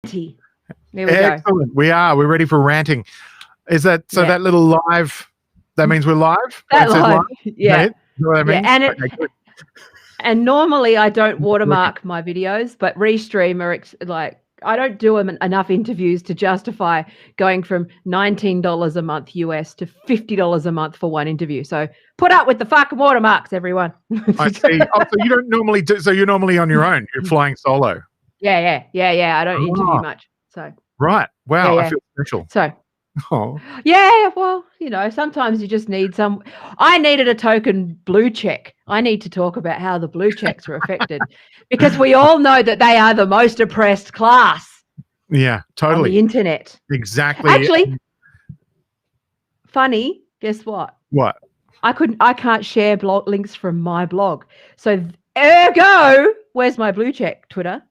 There we go. Excellent. We're ready for ranting. Is that so? That little live, that means we're live? That live. Yeah. Is that what that means? Yeah. Okay, and normally I don't watermark my videos, but Restream are I don't do enough interviews to justify going from $19 a month US to $50 a month for one interview. So put up with the fucking watermarks, everyone. I see. Oh, so you don't normally do, so you're normally on your own. You're flying solo. Yeah. I don't interview much. So right. Wow. Yeah. I feel special. So oh. Yeah, well, sometimes you just need I needed a token blue check. I need to talk about how the blue checks are affected because we all know that they are the most oppressed class. Yeah, totally. On the internet. Exactly. Actually, funny, guess what? What? I can't share blog links from my blog. So ergo, where's my blue check, Twitter?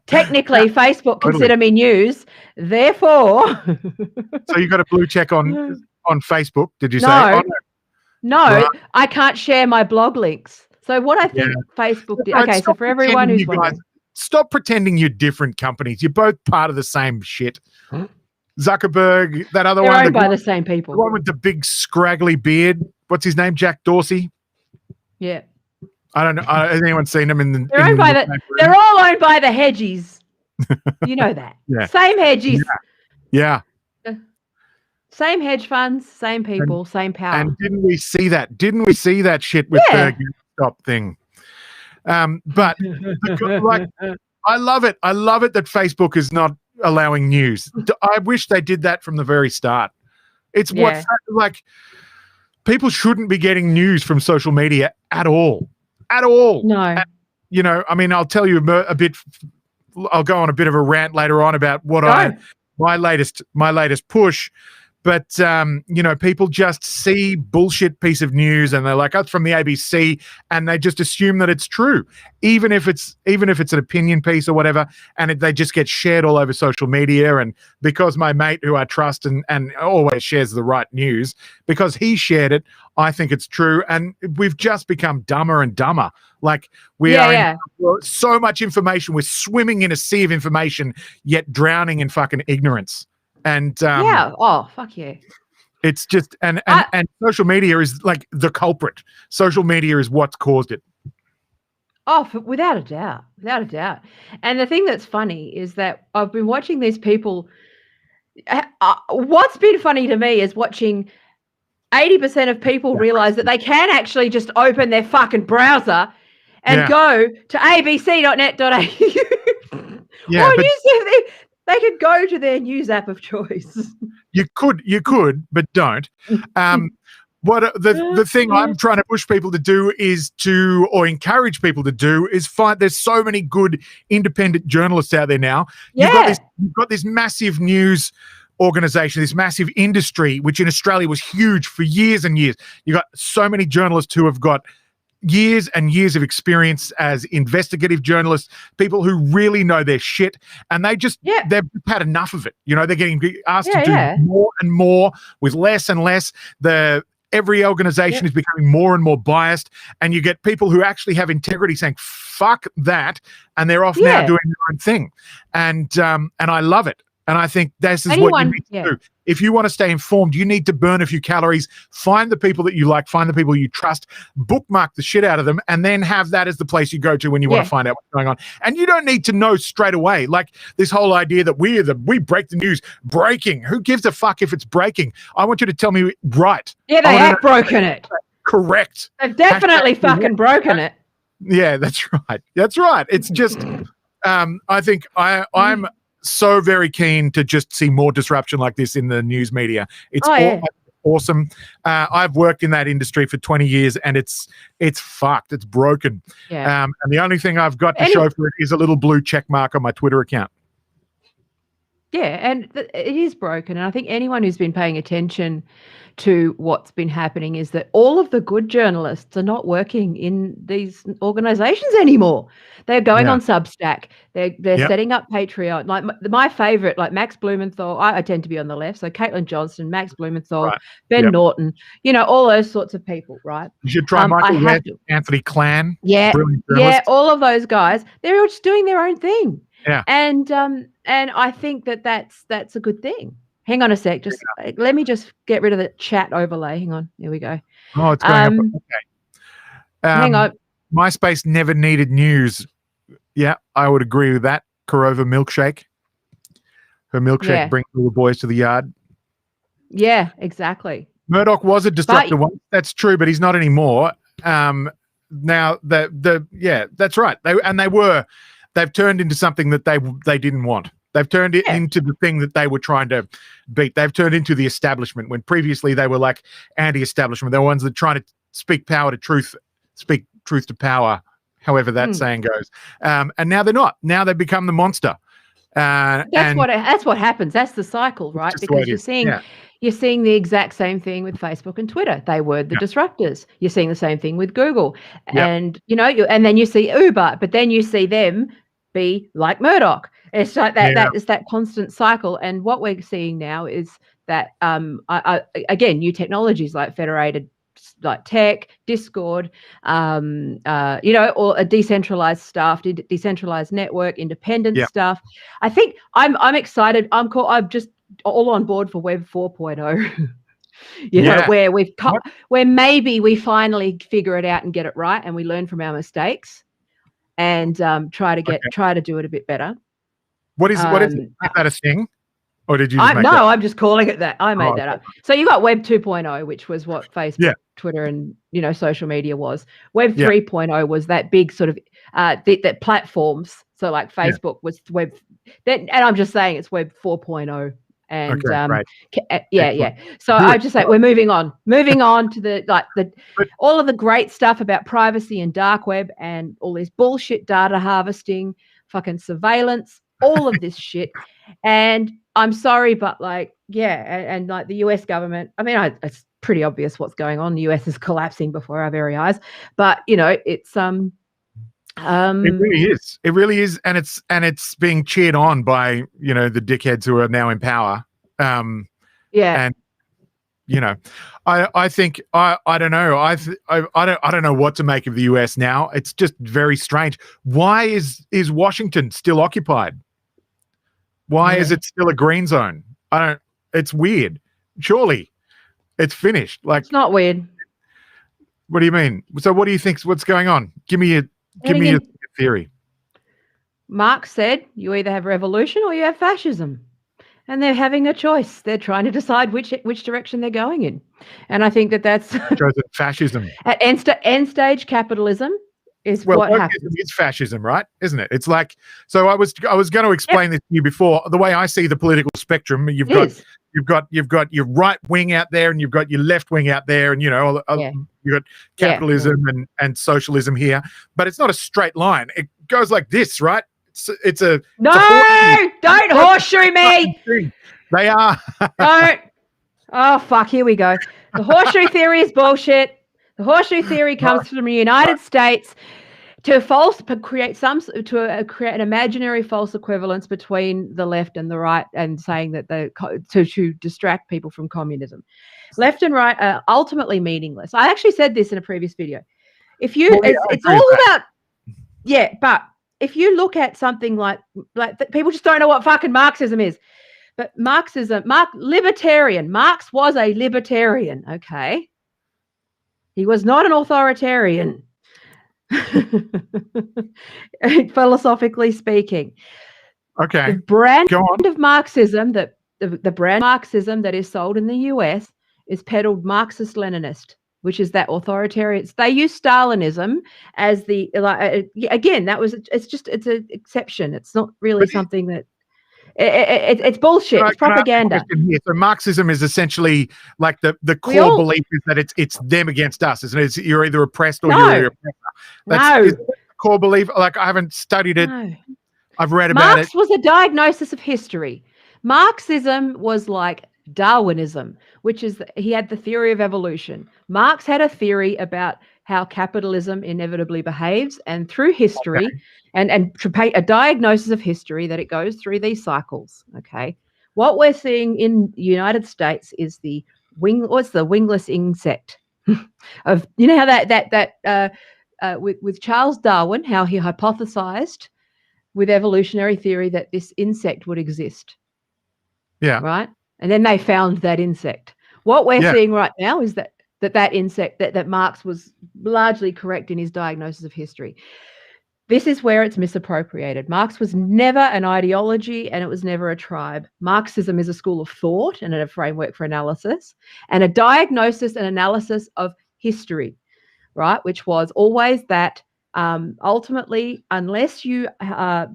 Technically, Facebook consider me news. Therefore, so you got a blue check on Facebook? Did you say? Oh, no, right. I can't share my blog links. So what I think Facebook did. Okay, so for everyone who's wondering, stop pretending you're different companies. You're both part of the same shit. Zuckerberg, that other one, owned by the same people. The one with the big scraggly beard. What's his name? Jack Dorsey. Yeah. I don't know. Has anyone seen them in the? They're all owned by the hedgies. You know that. Yeah. Same hedgies. Yeah. Same hedge funds, same people, same power. And didn't we see that? Didn't we see that shit with the GameStop thing? But I love it. I love it that Facebook is not allowing news. I wish they did that from the very start. It's what people shouldn't be getting news from social media at all. At all. No. And, I mean, I'll tell you a bit. I'll go on a bit of a rant later on about what my latest push. But people just see bullshit piece of news and they're like, "Oh, it's from the ABC," and they just assume that it's true, even if it's an opinion piece or whatever, and they just get shared all over social media. And because my mate, who I trust and always shares the right news, because he shared it, I think it's true. And we've just become dumber and dumber. Like we are so much information. We're swimming in a sea of information, yet drowning in fucking ignorance. And fuck yeah. It's just and social media is like the culprit. Social media is what's caused it. Oh, without a doubt. And the thing that's funny is that I've been watching these people. What's been funny to me is watching 80% of people realize that they can actually just open their fucking browser and go to abc.net.au. Yeah, they could go to their news app of choice. You could, but don't. What the thing I'm trying to push people to do or encourage people to do is find. There's so many good independent journalists out there now. Yeah. You've got this massive news organization, this massive industry, which in Australia was huge for years and years. You got so many journalists who have got years and years of experience as investigative journalists, people who really know their shit, and they've had enough of it. They're getting asked to do more and more with less and less. Every organization is becoming more and more biased, and you get people who actually have integrity saying "fuck that," and they're off now doing their own thing, and I love it. And I think this is what you need to do. If you want to stay informed, you need to burn a few calories, find the people that you like, find the people you trust, bookmark the shit out of them, and then have that as the place you go to when you want to find out what's going on. And you don't need to know straight away. Like this whole idea that we break the news, breaking. Who gives a fuck if it's breaking? I want you to tell me right. Yeah, they have broken it. Correct. They've definitely fucking broken it. Yeah, that's right. That's right. It's just, I think I'm so very keen to just see more disruption like this in the news media. It's awesome. I've worked in that industry for 20 years and it's fucked. It's broken. Yeah. And the only thing I've got to show for it is a little blue check mark on my Twitter account. Yeah, and it is broken. And I think anyone who's been paying attention to what's been happening is that all of the good journalists are not working in these organizations anymore. They're going on Substack. They're setting up Patreon. Like my favorite, like Max Blumenthal, I tend to be on the left. So Caitlin Johnston, Max Blumenthal, Ben Norton, all those sorts of people, right? You should try Michael Webb, Anthony Clan. Yeah, all of those guys. They're just doing their own thing. Yeah. And I think that that's a good thing. Hang on a sec. Just let me just get rid of the chat overlay. Hang on. Here we go. Oh, it's going up. Okay. Hang on. MySpace never needed news. Yeah, I would agree with that. Korova milkshake. Her milkshake brings all the boys to the yard. Yeah, exactly. Murdoch was a disruptor once. That's true, but he's not anymore. Now that's right. They've turned into something that they didn't want. They've turned it into the thing that they were trying to beat. They've turned into the establishment when previously they were like anti-establishment. They're ones that trying to speak power to truth, speak truth to power, however that saying goes. And now they're not. Now they've become the monster. That's what happens. That's the cycle, right? Because you're seeing the exact same thing with Facebook and Twitter. They were the disruptors. You're seeing the same thing with Google, and and then you see Uber, but then you see them be like Murdoch. It's like that. It's that constant cycle. And what we're seeing now is that again, new technologies like federated, like tech, Discord, or a decentralized stuff, decentralized network, independent stuff. I think I'm excited. I'm just all on board for Web 4.0. where maybe we finally figure it out and get it right, and we learn from our mistakes, and try to do it a bit better. What is it? Is that a thing? Or did you just make that? I'm just calling it that. I made that up. So you got Web 2.0, which was what Facebook, Twitter, and social media was. Web 3.0 was that big sort of that platforms. So like Facebook was Web, and I'm just saying it's Web 4.0. And So I just say we're moving on to the all of the great stuff about privacy and dark web and all this bullshit data harvesting, fucking surveillance, all of this shit. And I'm sorry, but and like the US government, I mean, it's pretty obvious what's going on. The US is collapsing before our very eyes, but it's it really is, and it's being cheered on by the dickheads who are now in power. And I think I don't know. I don't know what to make of the US now. It's just very strange. Why is Washington still occupied? Why is it still a green zone? It's weird. Surely it's finished. Like, it's not weird. What do you mean? So what do you think's what's going on? Give me a theory. Marx said you either have revolution or you have fascism. And they're having a choice. They're trying to decide which direction they're going in. And I think that's fascism. At end stage capitalism is what happens. It's fascism, right? Isn't it? It's like, so I was going to explain this to you before. The way I see the political spectrum, you've got your right wing out there, and you've got your left wing out there, and you've got capitalism and socialism here. But it's not a straight line. It goes like this, right? Don't horseshoe me. They are. Don't. Oh fuck! Here we go. The horseshoe theory is bullshit. The horseshoe theory comes from the United States to create an imaginary false equivalence between the left and the right, and saying that to distract people from communism. Left and right are ultimately meaningless. I actually said this in a previous video. It's all about but if you look at something like people just don't know what fucking Marxism is. But libertarian. Marx was a libertarian, okay? He was not an authoritarian, philosophically speaking. Okay. The brand of Marxism the brand Marxism that is sold in the US is peddled Marxist-Leninist, which is that authoritarian. They use Stalinism as the again. It's an exception. It's not really something that. It's bullshit. It's propaganda. So Marxism is essentially like the core belief is that it's them against us, isn't it? You're either oppressed or you're oppressor. That's the core belief. Like, I haven't studied it. No. I've read about Marx was a diagnosis of history. Marxism was like Darwinism, which is he had the theory of evolution. Marx had a theory about how capitalism inevitably behaves, and through history, and to pay a diagnosis of history that it goes through these cycles. Okay, what we're seeing in the United States is the wingless insect of how with Charles Darwin, how he hypothesized with evolutionary theory that this insect would exist. Yeah. Right. And then they found that insect. What we're Yeah. seeing right now is that insect, that Marx was largely correct in his diagnosis of history. This is where it's misappropriated. Marx was never an ideology and it was never a tribe. Marxism is a school of thought and a framework for analysis and a diagnosis and analysis of history, right? Which was always that ultimately, unless you either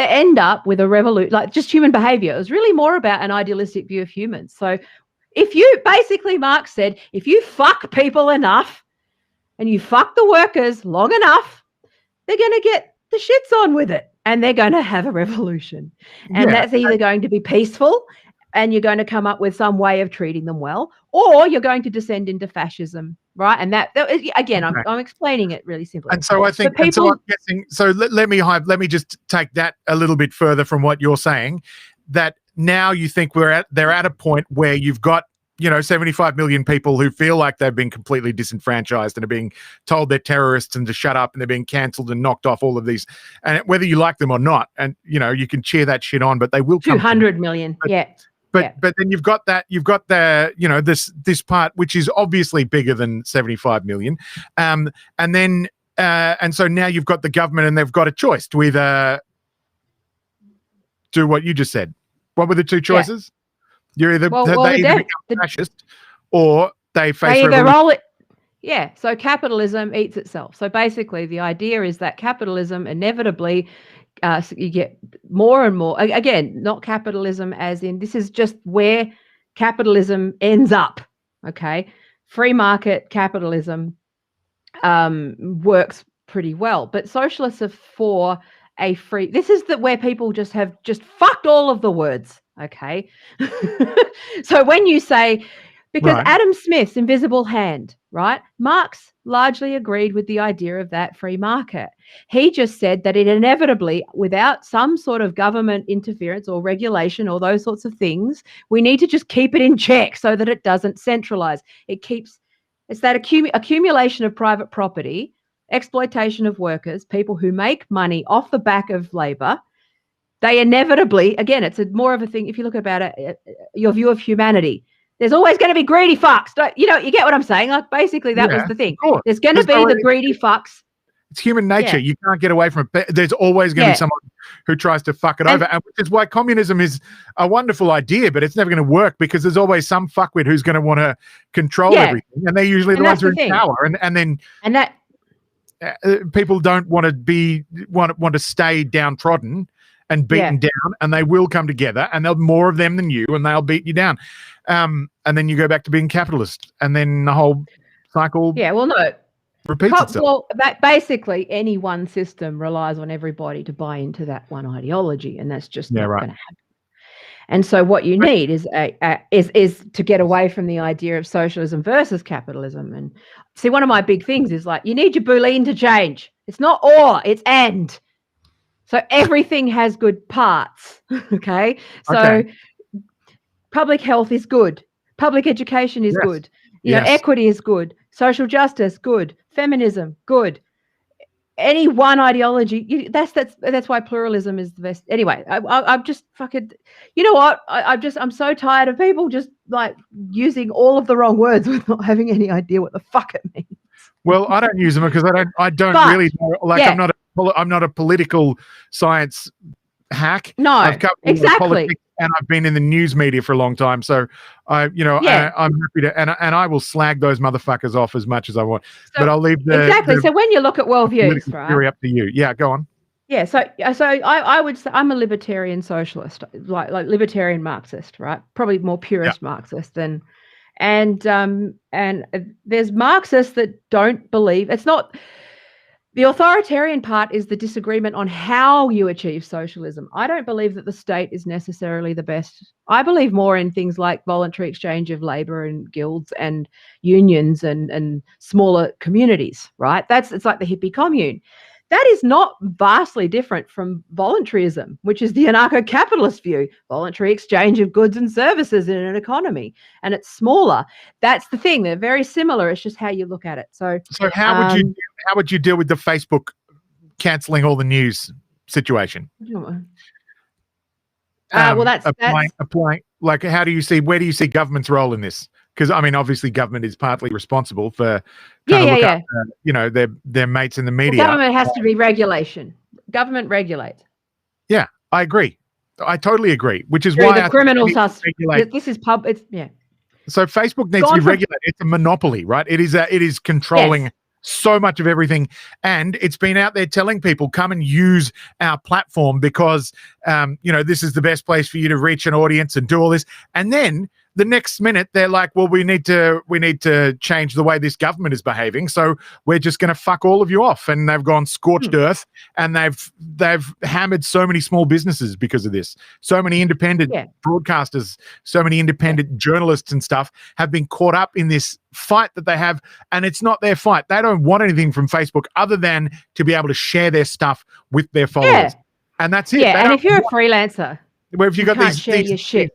end up with a revolution, like just human behavior. It was really more about an idealistic view of humans. So if you, basically Marx said, if you fuck people enough and you fuck the workers long enough, they're going to get the shits on with it and they're going to have a revolution. And that's either going to be peaceful and you're going to come up with some way of treating them well, or you're going to descend into fascism, right? And that again, okay. I'm explaining it really simply. And so I think, I'm guessing, so let me just take that a little bit further from what you're saying, that now you think they're at a point where you've got, 75 million people who feel like they've been completely disenfranchised and are being told they're terrorists and to shut up, and they're being cancelled and knocked off all of these, and whether you like them or not, and you can cheer that shit on, but they will come. 200 million, But then you've got the this part which is obviously bigger than 75 million, and so now you've got the government and they've got a choice to either do what you just said. What were the two choices? You're either they become fascist or they face revolution. Yeah, so capitalism eats itself. So basically the idea is that capitalism inevitably, you get more and more, again, not capitalism as in, this is just where capitalism ends up, okay? Free market capitalism works pretty well, but socialists are for a free, this is where people just fucked all of the words, okay? So when you say, because Adam Smith's invisible hand, right? Marx largely agreed with the idea of that free market. He just said that it inevitably, without some sort of government interference or regulation or those sorts of things, we need to just keep it in check so that it doesn't centralize. It's that accumulation of private property, exploitation of workers, people who make money off the back of labor. They inevitably, again, it's more of a thing, if you look about it, your view of humanity, there's always going to be greedy fucks. You get what I'm saying? Like, basically, that was the thing. There's going to be the greedy fucks. It's human nature. You can't get away from it. There's always going to be someone who tries to fuck it over. And which is why communism is a wonderful idea, but it's never going to work because there's always some fuckwit who's going to want to control everything. And they're usually the ones who are in power. And that people don't want to stay downtrodden and beaten down, and they will come together, and there'll be more of them than you, and they'll beat you down. And then you go back to being capitalist, and then the whole cycle repeats itself. Well, basically, any one system relies on everybody to buy into that one ideology, and that's just not going to happen. And so what you need is to get away from the idea of socialism versus capitalism. And see, one of my big things is like, you need your Boolean to change. It's not or, it's and. So everything has good parts, okay? So public health is good. Public education is good. Equity is good. Social justice, good. Feminism, good. Any one ideology, that's why pluralism is the best. Anyway, I'm just fucking, you know what? I'm so tired of people just like using all of the wrong words with not having any idea what the fuck it means. Well, I don't use them because I don't really know. Like, I'm not a political science hack. No, I've covered exactly. Politics, and I've been in the news media for a long time, so I'm happy to, and I will slag those motherfuckers off as much as I want. So, but I'll leave the So when you look at worldviews, right? Up to you. Yeah, go on. Yeah, so I would say I'm a libertarian socialist, like libertarian Marxist, right? Probably more purist Marxist than. And there's Marxists that don't believe, it's not, the authoritarian part is the disagreement on how you achieve socialism. I don't believe that the state is necessarily the best. I believe more in things like voluntary exchange of labor and guilds and unions and smaller communities, right? It's like the hippie commune. That is not vastly different from voluntarism, which is the anarcho-capitalist view, voluntary exchange of goods and services in an economy, and it's smaller. That's the thing. They're very similar. It's just how you look at it. So how would you deal with the Facebook cancelling all the news situation? Well, that's applying. Like, where do you see government's role in this? Because I mean, obviously, government is partly responsible for trying to look after, their mates in the media. Well, government has to be regulation. Government regulates. Yeah, I agree. I totally agree. Which is Through why the criminal sus. This is So Facebook needs to be regulated. It's a monopoly, right? It is controlling so much of everything, and it's been out there telling people, come and use our platform because this is the best place for you to reach an audience and do all this. And then the next minute they're like, well, we need to change the way this government is behaving, so we're just going to fuck all of you off. And they've gone scorched earth, and they've hammered so many small businesses because of this. So many independent broadcasters, so many independent journalists and stuff have been caught up in this fight that they have, and it's not their fight. They don't want anything from Facebook other than to be able to share their stuff with their followers, and that's it. Yeah, and if you're a freelancer, where if you got can't share your shit.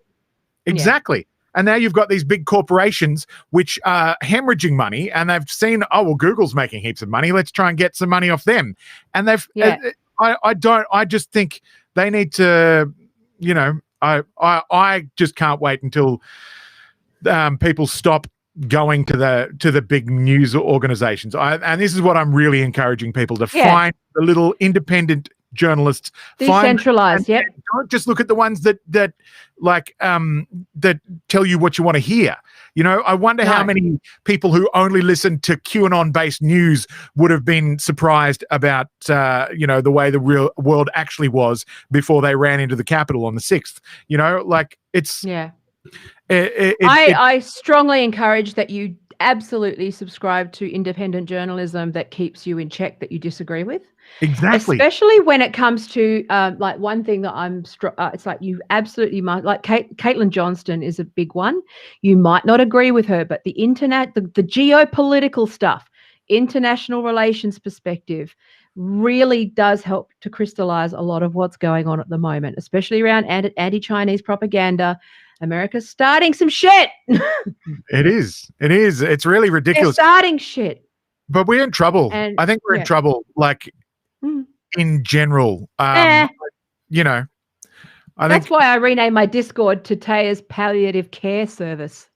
Exactly. And now you've got these big corporations which are hemorrhaging money, and they've seen, oh, well, Google's making heaps of money. Let's try and get some money off them. And I just think they need to, I just can't wait until people stop going to the big news organizations. And this is what I'm really encouraging people to find the little independent journalists, decentralized. Don't just look at the ones that tell you what you want to hear. I wonder how many people who only listen to QAnon-based news would have been surprised about the way the real world actually was before they ran into the Capitol on the 6th. I strongly encourage that you absolutely subscribe to independent journalism that keeps you in check, that you disagree with. Exactly. Especially when it comes to one thing that it's like you absolutely must, like Caitlin Johnston is a big one. You might not agree with her, but the internet, the geopolitical stuff, international relations perspective really does help to crystallize a lot of what's going on at the moment, especially around anti-Chinese propaganda. America's starting some shit. It is. It's really ridiculous. They're starting shit. But we're in trouble. I think we're in trouble, in general. I That's why I renamed my Discord to Taya's Palliative Care Service.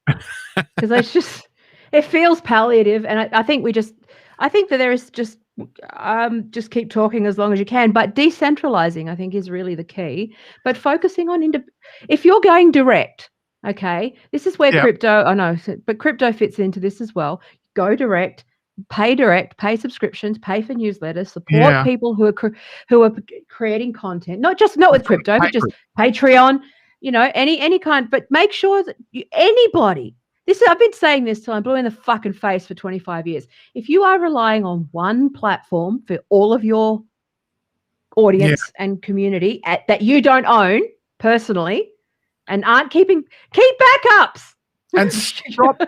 Because it feels palliative. And I think that there is just keep talking as long as you can. But decentralizing, I think, is really the key. But focusing on, if you're going direct, okay, this is where crypto fits into this as well. Go direct. Pay subscriptions, pay for newsletters, support people who are creating content, not with crypto, but just Patreon, any kind, but make sure that anybody, I've been saying this till I'm blue in the fucking face for 25 years. If you are relying on one platform for all of your audience and community that you don't own personally and aren't keep backups. And stop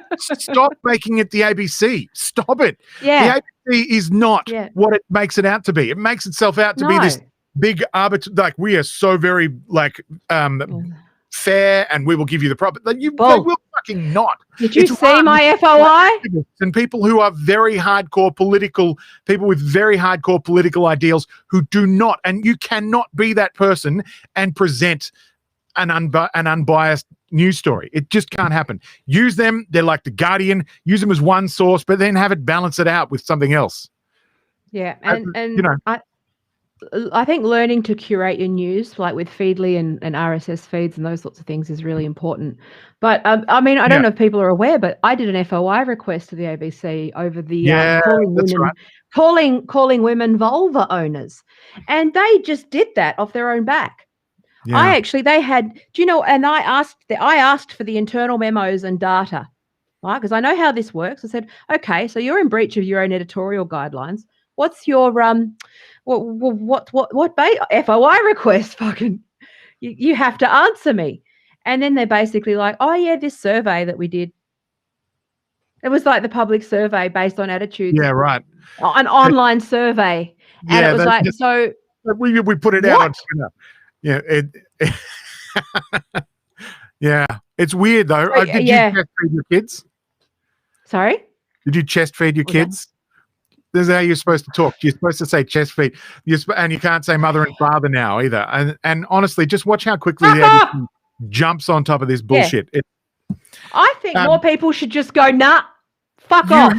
making it the ABC. Stop it. Yeah. The ABC is not what it makes it out to be. It makes itself out to be this big arbiter. Like, we are so very fair, and we will give you the profit. They will fucking not. Did you see my FOI? And people who are very hardcore people with very hardcore political ideals who do not, and you cannot be that person and present an unbiased news story. It just can't happen. Use them. They're like the Guardian. Use them as one source, but then have it balance it out with something else. Yeah, I think learning to curate your news, like with Feedly and RSS feeds and those sorts of things, is really important. But I don't know if people are aware, but I did an FOI request to the ABC over the calling women vulva owners, and they just did that off their own back. Yeah. They had, and I asked for the internal memos and data, right? Because I know how this works. I said, okay, so you're in breach of your own editorial guidelines. What's your what FOI request? Fucking, you have to answer me. And then they're basically like, oh yeah, this survey that we did. It was like the public survey based on attitudes. Yeah, right. An online survey, and it was so. We put it out on Twitter. Yeah, yeah, it's weird though. Did you chest feed your kids? Sorry? Did you chest feed your kids? This is how you're supposed to talk. You're supposed to say chest feet. And you can't say mother and father now either. And honestly, just watch how quickly the ABC jumps on top of this bullshit. I think more people should just go, nah, fuck off.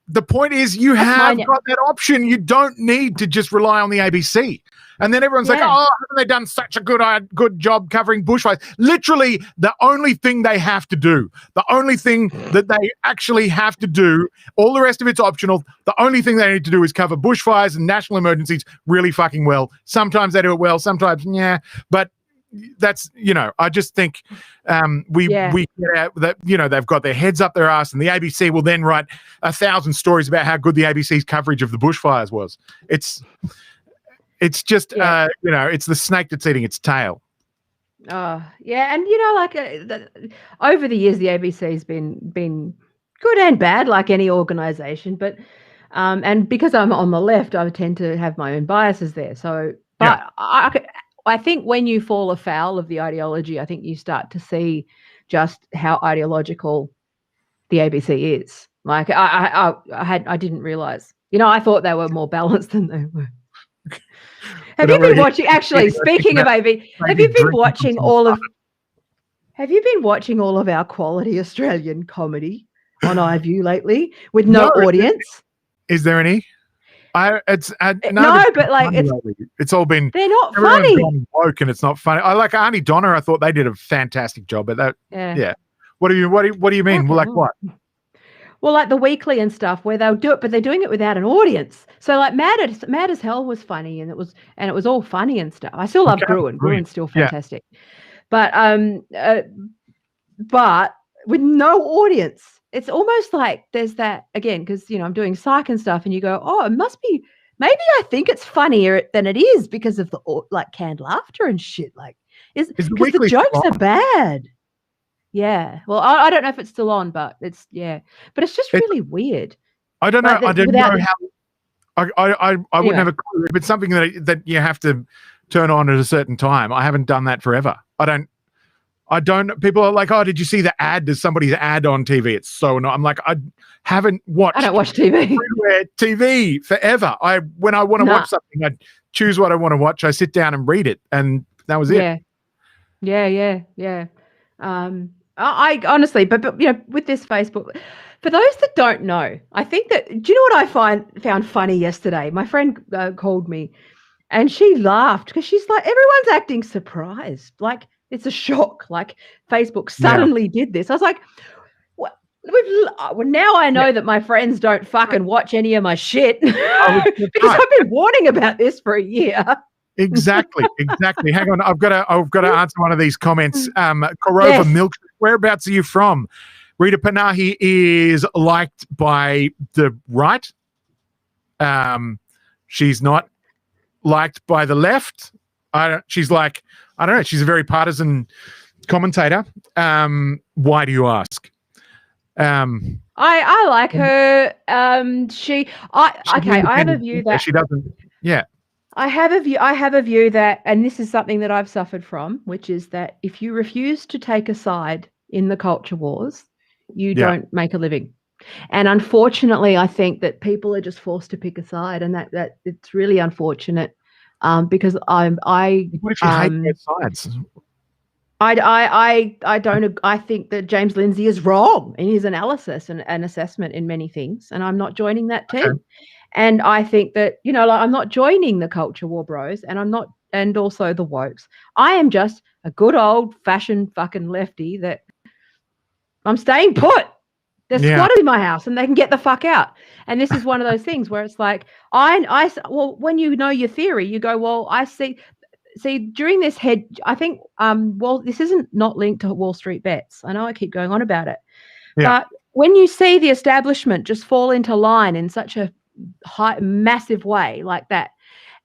The point is you have got that option. You don't need to just rely on the ABC. And then everyone's like, oh, haven't they done such a good job covering bushfires? Literally, the only thing they have to do, the only thing that they actually have to do, all the rest of it's optional. The only thing they need to do is cover bushfires and national emergencies really fucking well. Sometimes they do it well, sometimes, but that's, I just think we get out that, they've got their heads up their ass, and the ABC will then write 1,000 stories about how good the ABC's coverage of the bushfires was. It's just, it's the snake that's eating its tail. Oh, yeah. And, over the years, the ABC's been good and bad, like any organization. But, and because I'm on the left, I tend to have my own biases there. So, but I think when you fall afoul of the ideology, I think you start to see just how ideological the ABC is. Like, I didn't realize, I thought they were more balanced than they were. Have you been watching? Actually, speaking of AB, have you been watching all of our quality Australian comedy on iView lately with no audience? Is there any? But like it's all been. They're not funny. Woke and it's not funny. I like Arnie Donner. I thought they did a fantastic job at that. Yeah. What do you mean? Okay. Well, like what? Well, like the weekly and stuff where they'll do it, but they're doing it without an audience. So like Mad as Hell was funny, and it was all funny and stuff. I still love Gruen. Gruen's still fantastic. But with no audience, it's almost like there's that again, because I'm doing psych and stuff, and you go, oh, it must be, maybe I think it's funnier than it is because of the like canned laughter and shit. Like because the jokes are bad. Yeah. Well, I don't know if it's still on, but it's but it's just really weird. I don't know. I don't know how. I wouldn't have a clue. If it's something that you have to turn on at a certain time. I haven't done that forever. I don't. People are like, oh, did you see the ad? There's somebody's ad on TV. It's so annoying. I'm like, I haven't watched. I don't watch TV. TV forever. When I want to watch something, I choose what I want to watch. I sit down and read it, and that was it. Yeah. I honestly, but with this Facebook, for those that don't know, I think that, do you know what I found funny yesterday? My friend called me, and she laughed because she's like, everyone's acting surprised, like it's a shock, like Facebook suddenly did this. I was like, what? Well, now I know that my friends don't fucking watch any of my shit because I've been warning about this for a year. Exactly. Hang on, I've got to answer one of these comments. Korova Milk, whereabouts are you from? Rita Panahi is liked by the right. She's not liked by the left. She's I don't know. She's a very partisan commentator. Why do you ask? I like her. I have a view that she doesn't. Yeah. I have a view that, and this is something that I've suffered from, which is that if you refuse to take a side in the culture wars, you don't make a living. And unfortunately, I think that people are just forced to pick a side, and that it's really unfortunate because What if you hate both sides? I think that James Lindsay is wrong in his analysis and assessment in many things, and I'm not joining that team. Okay. And I think that, I'm not joining the culture war bros, and also the wokes. I am just a good old fashioned fucking lefty that I'm staying put. There's squatters in my house and they can get the fuck out. And this is one of those things where it's like, when you know your theory, you go, well, I see during this I think, this isn't not linked to Wall Street bets. I know I keep going on about it, but when you see the establishment just fall into line in such a massive way like that,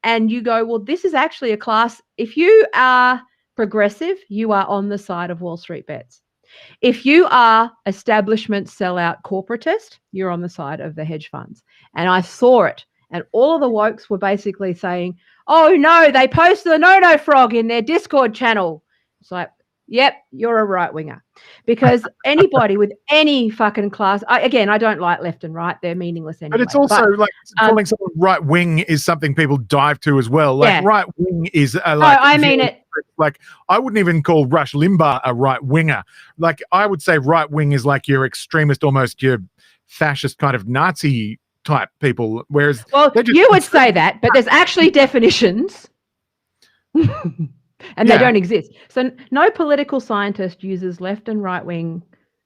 and you go, well, this is actually a class. If you are progressive, you are on the side of Wall Street bets. If you are establishment sellout corporatist, you're on the side of the hedge funds. And I saw it, and all of the wokes were basically saying, oh no, they posted a no frog in their Discord channel. It's like, Yep, you're a right winger. Because anybody with any fucking class, I don't like left and right. They're meaningless anyway. But it's also like calling someone right wing is something people dive to as well. Like right wing is like. No, I mean it. Like I wouldn't even call Rush Limbaugh a right winger. Like I would say right wing is like your extremist, almost your fascist kind of Nazi type people. Whereas, you would say that, but there's actually definitions. And they don't exist. So no political scientist uses left and right wing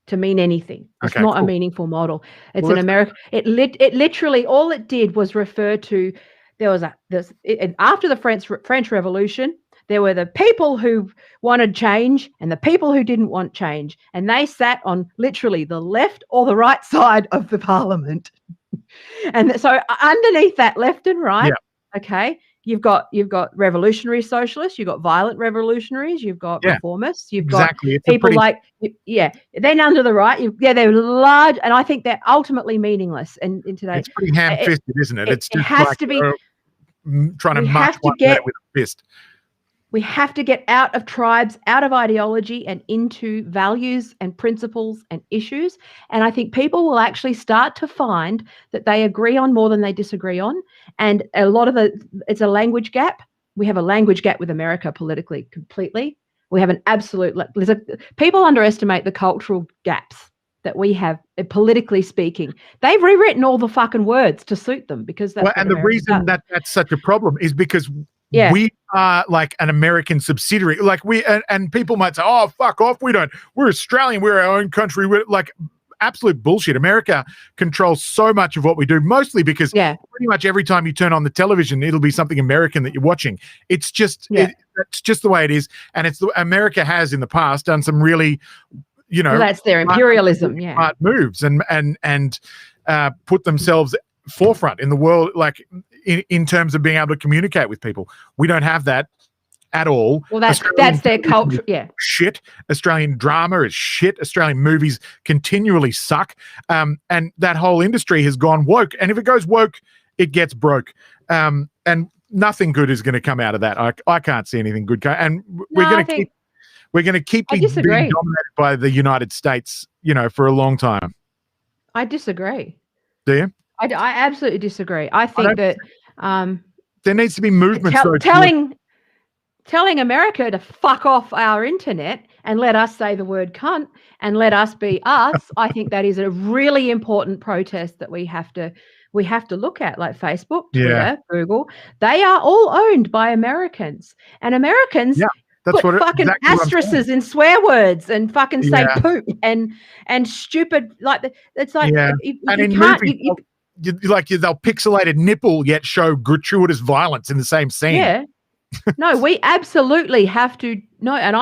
to mean anything. It's not a meaningful model. It's an American. It literally all it did was refer to after the French Revolution, there were the people who wanted change and the people who didn't want change, and they sat on literally the left or the right side of the parliament. And so underneath that left and right, You've got revolutionary socialists, you've got violent revolutionaries, you've got reformists, you've got people Then under the right, they're large, and I think they're ultimately meaningless. And in today, it's pretty ham-fisted, isn't it? It's just has like to be trying to match one with a fist. We have to get out of tribes, out of ideology, and into values and principles and issues. And I think people will actually start to find that they agree on more than they disagree on. And a lot of it's a language gap. We have a language gap with America politically completely. We have an absolute, people underestimate the cultural gaps that we have politically speaking. They've rewritten all the fucking words to suit them because that's and the reason that that's such a problem is because we are like an American subsidiary. Like and people might say, "Oh, fuck off! We're Australian. We're our own country." We're like absolute bullshit. America controls so much of what we do, mostly because pretty much every time you turn on the television, it'll be something American that you're watching. It's just it's just the way it is, and America has in the past done some really, that's their imperialism, smart moves and put themselves forefront in the world, like in terms of being able to communicate with people. We don't have that at all. Well, that's their culture. Shit. Australian drama is shit. Australian movies continually suck. And that whole industry has gone woke. And if it goes woke, it gets broke. And nothing good is going to come out of that. I can't see anything good. And we're going to keep being dominated by the United States, for a long time. I disagree. Do you? I absolutely disagree. I think that there needs to be movement. Telling America to fuck off our internet and let us say the word cunt and let us be us, I think that is a really important protest that we have to look at, like Facebook, Twitter, Google. They are all owned by Americans, and Americans put fucking asterisks in swear words and fucking say poop and stupid, like it's like they'll pixelate a nipple yet show gratuitous violence in the same scene. Yeah. No, we absolutely have to. No, and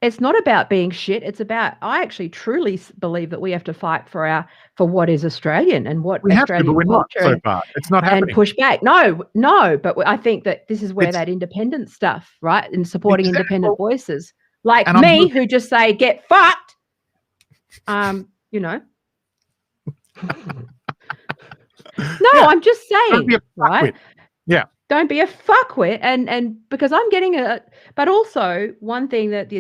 it's not about being shit. It's about, I actually truly believe that we have to fight for what is Australian and what we Australian have to, but we're not so far. It's not happening. And push back. No, but I think that this is where that independent stuff, right, and supporting independent voices like me who just say get fucked. No, I'm just saying, right? Yeah. Don't be a fuckwit, and because I'm getting but also one thing that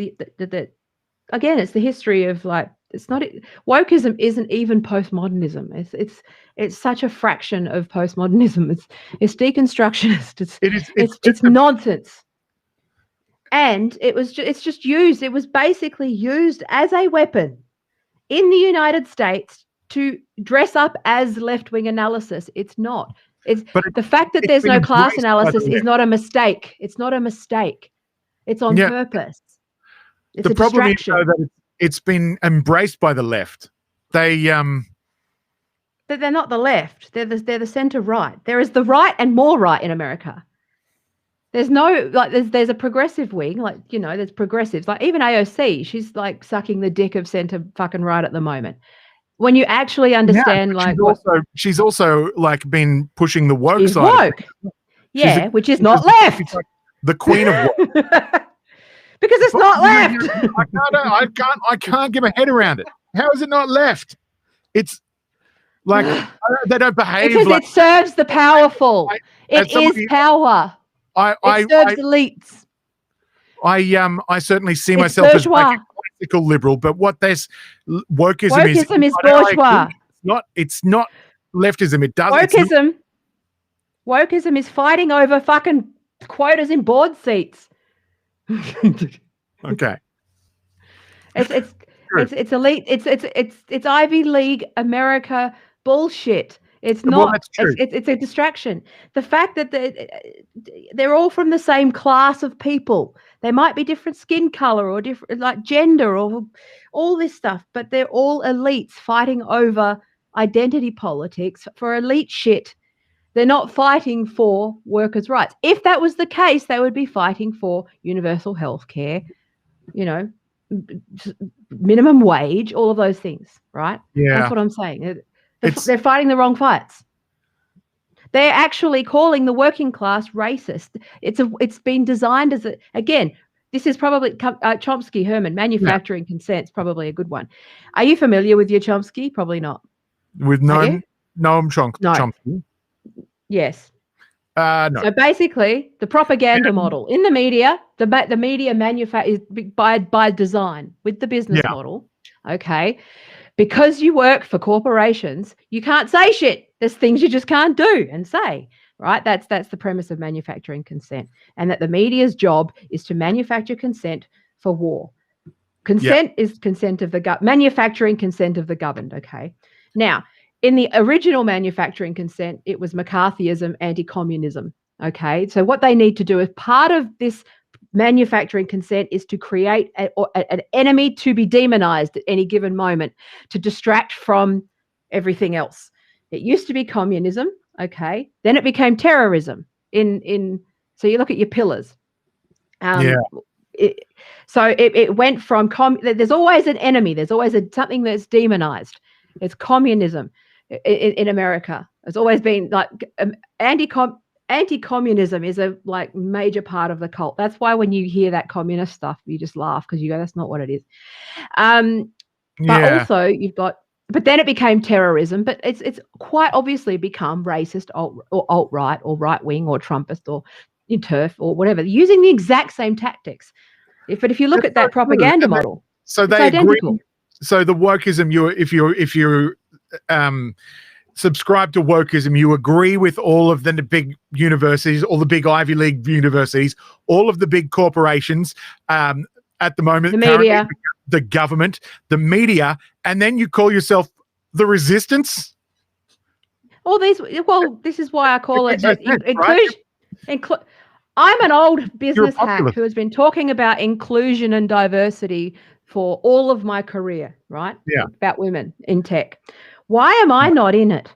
again, it's the history of it's not wokeism isn't even postmodernism. It's such a fraction of postmodernism. It's deconstructionist. It's nonsense, and it's just used. It was basically used as a weapon in the United States to dress up as left-wing analysis. It's not. But the fact that there's no class analysis is not a mistake. It's not a mistake. It's on purpose. It's the problem is that it's been embraced by the left. But they're not the left. They're the center right. There is the right and more right in America. There's no there's a progressive wing, there's progressives. Like even AOC, she's like sucking the dick of center fucking right at the moment. When you actually understand, she's also like been pushing the woke she's side. Woke. Which is not left. She's like the queen of woke. Because it's not left. I can't get my head around it. How is it not left? It's like they don't behave because it serves the powerful. It is power. It serves elites. I certainly see It's myself as like bourgeois. a classical liberal, but what this wokeism is Bourgeois. it's not leftism. It's not. Wokeism is fighting over fucking quotas in board seats. Okay. It's elite. It's Ivy League America bullshit. It's Well, not. that's true. It's a distraction. The fact that they're all from the same class of people. They might be different skin color or different like gender or all this stuff, but they're all elites fighting over identity politics for elite shit. They're not fighting for workers' rights. If that was the case, they would be fighting for universal health care, you know, minimum wage, all of those things, right? Yeah. That's what I'm saying. They're fighting the wrong fights. They're actually calling the working class racist. It's been designed as again, this is probably Chomsky, Herman, manufacturing consent's probably a good one. Are you familiar with your Chomsky? Probably not. With Noam Chomsky. Yes. No. So basically, the propaganda model in the media, the media is by design with the business model. Okay, because you work for corporations, you can't say shit. There's things you just can't do and say. Right? That's the premise of manufacturing consent, and that the media's job is to manufacture consent for war. Consent is consent of the manufacturing consent of the governed. Okay, now. In the original manufacturing consent, it was McCarthyism, anti-communism. Okay, so what they need to do as part of this manufacturing consent is to create an enemy to be demonized at any given moment to distract from everything else. It used to be communism. Okay, then it became terrorism. So you look at your pillars. It went from there's always an enemy. There's always something that's demonized. It's communism. In America, it's always been like anti-communism is a like major part of the cult. That's why when you hear that communist stuff, you just laugh because you go, "That's not what it is." But also you've got, but then it became terrorism. But it's quite obviously become racist or alt-right or right-wing or Trumpist or TERF or whatever, using the exact same tactics. But if you look at that propaganda model, so it's they identical. agree. So the wokeism, if you subscribe to wokeism, you agree with all of the big universities, all the big Ivy League universities, all of the big corporations at the moment, the media, the government, the media, and then you call yourself the resistance? All these. Well, this is why I call it inclusion. I'm an old business hack who has been talking about inclusion and diversity for all of my career, right? Yeah. About women in tech. Why am I not in it?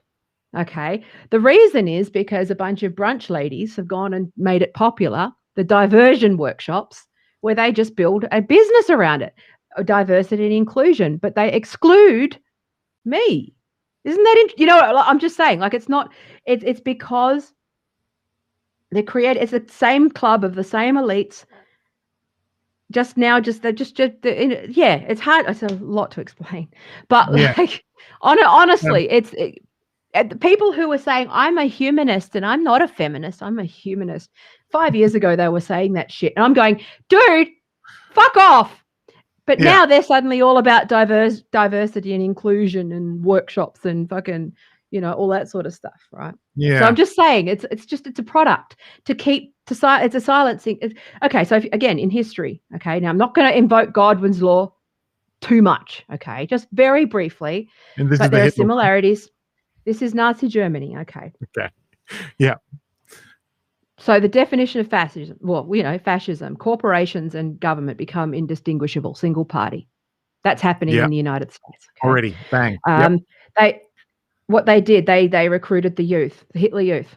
Okay. The reason is because a bunch of brunch ladies have gone and made it popular, the diversion workshops, where they just build a business around it, diversity and inclusion, but they exclude me. Isn't that, I'm just saying, like, it's because it's the same club of the same elites. It's hard. It's a lot to explain, but honestly, the people who were saying I'm a humanist and I'm not a feminist, I'm a humanist. 5 years ago, they were saying that shit, and I'm going, dude, fuck off. But now they're suddenly all about diversity and inclusion and workshops and fucking, all that sort of stuff, right? Yeah. So I'm just saying it's a product it's a silencing. Okay, so again, in history, okay, now I'm not going to invoke Godwin's law too much, okay, just very briefly, but there are similarities. This is Nazi Germany, okay. Okay, yeah. So the definition of fascism, fascism, corporations and government become indistinguishable, single party. That's happening in the United States. Okay? Already, bang. What they did, they recruited the youth, the Hitler Youth,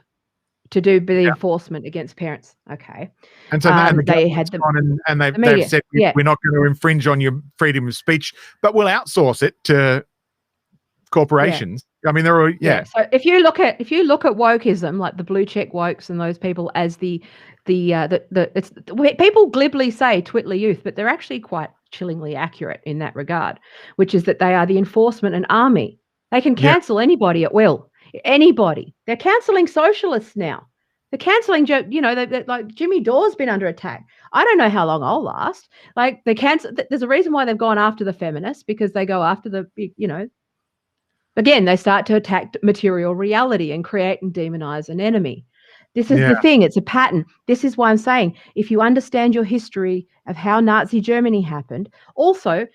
to do the enforcement against parents. Okay, and so they had them and they've said we're not going to infringe on your freedom of speech, but we'll outsource it to corporations. I mean, they're all So if you look at wokeism, like the blue check wokes and those people, as the people glibly say Twitler youth, but they're actually quite chillingly accurate in that regard, which is that they are the enforcement and army. They can cancel anybody at will. Anybody. They're cancelling socialists now. They're cancelling, like Jimmy Dore's been under attack. I don't know how long I'll last. Like they cancel. There's a reason why they've gone after the feminists, because they go after the, again, they start to attack material reality and create and demonize an enemy. This is Yeah. the thing. It's a pattern. This is why I'm saying, if you understand your history of how Nazi Germany happened, also,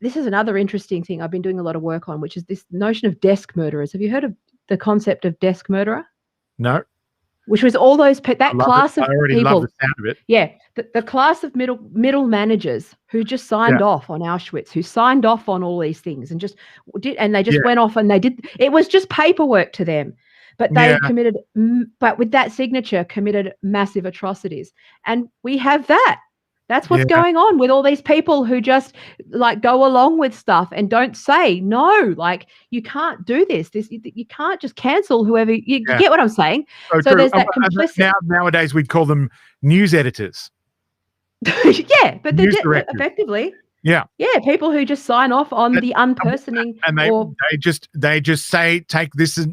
this is another interesting thing I've been doing a lot of work on, which is this notion of desk murderers. Have you heard of the concept of desk murderer? No. Which was all those that class I of already people. love the sound of it. Yeah, the class of middle managers who just signed off on Auschwitz, who signed off on all these things, and they just went off and they did. It was just paperwork to them, but they committed. But with that signature, committed massive atrocities, and we have that. That's what's going on with all these people who just like go along with stuff and don't say no. Like, you can't do this. You can't just cancel whoever. You get what I'm saying? So there's that complicit. Nowadays we'd call them news editors. Yeah, but they're effectively. Yeah. People who just sign off on the unpersoning, and they just say, take this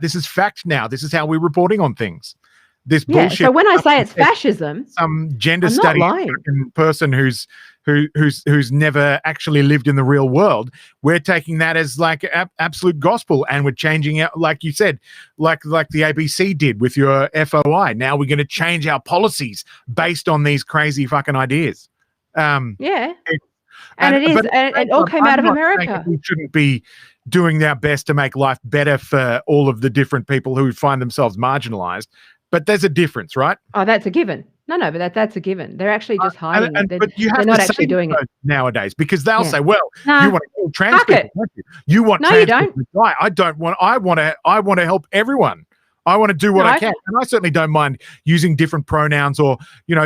this is fact now. This is how we're reporting on things. This bullshit. So when I say it's fascism, some gender study person who's never actually lived in the real world, we're taking that as like absolute gospel, and we're changing it, like you said, like the ABC did with your FOI. Now we're going to change our policies based on these crazy fucking ideas. And it all came out of America. We shouldn't be doing our best to make life better for all of the different people who find themselves marginalized. But there's a difference, right? Oh, that's a given. No, but that's a given. They're actually just hiding it. But you have they're not actually doing it nowadays, because they'll say, "Well, you want to kill trans people, don't you? You want trans people to die. I don't want. I want to help everyone. I want to do what I can, and I certainly don't mind using different pronouns or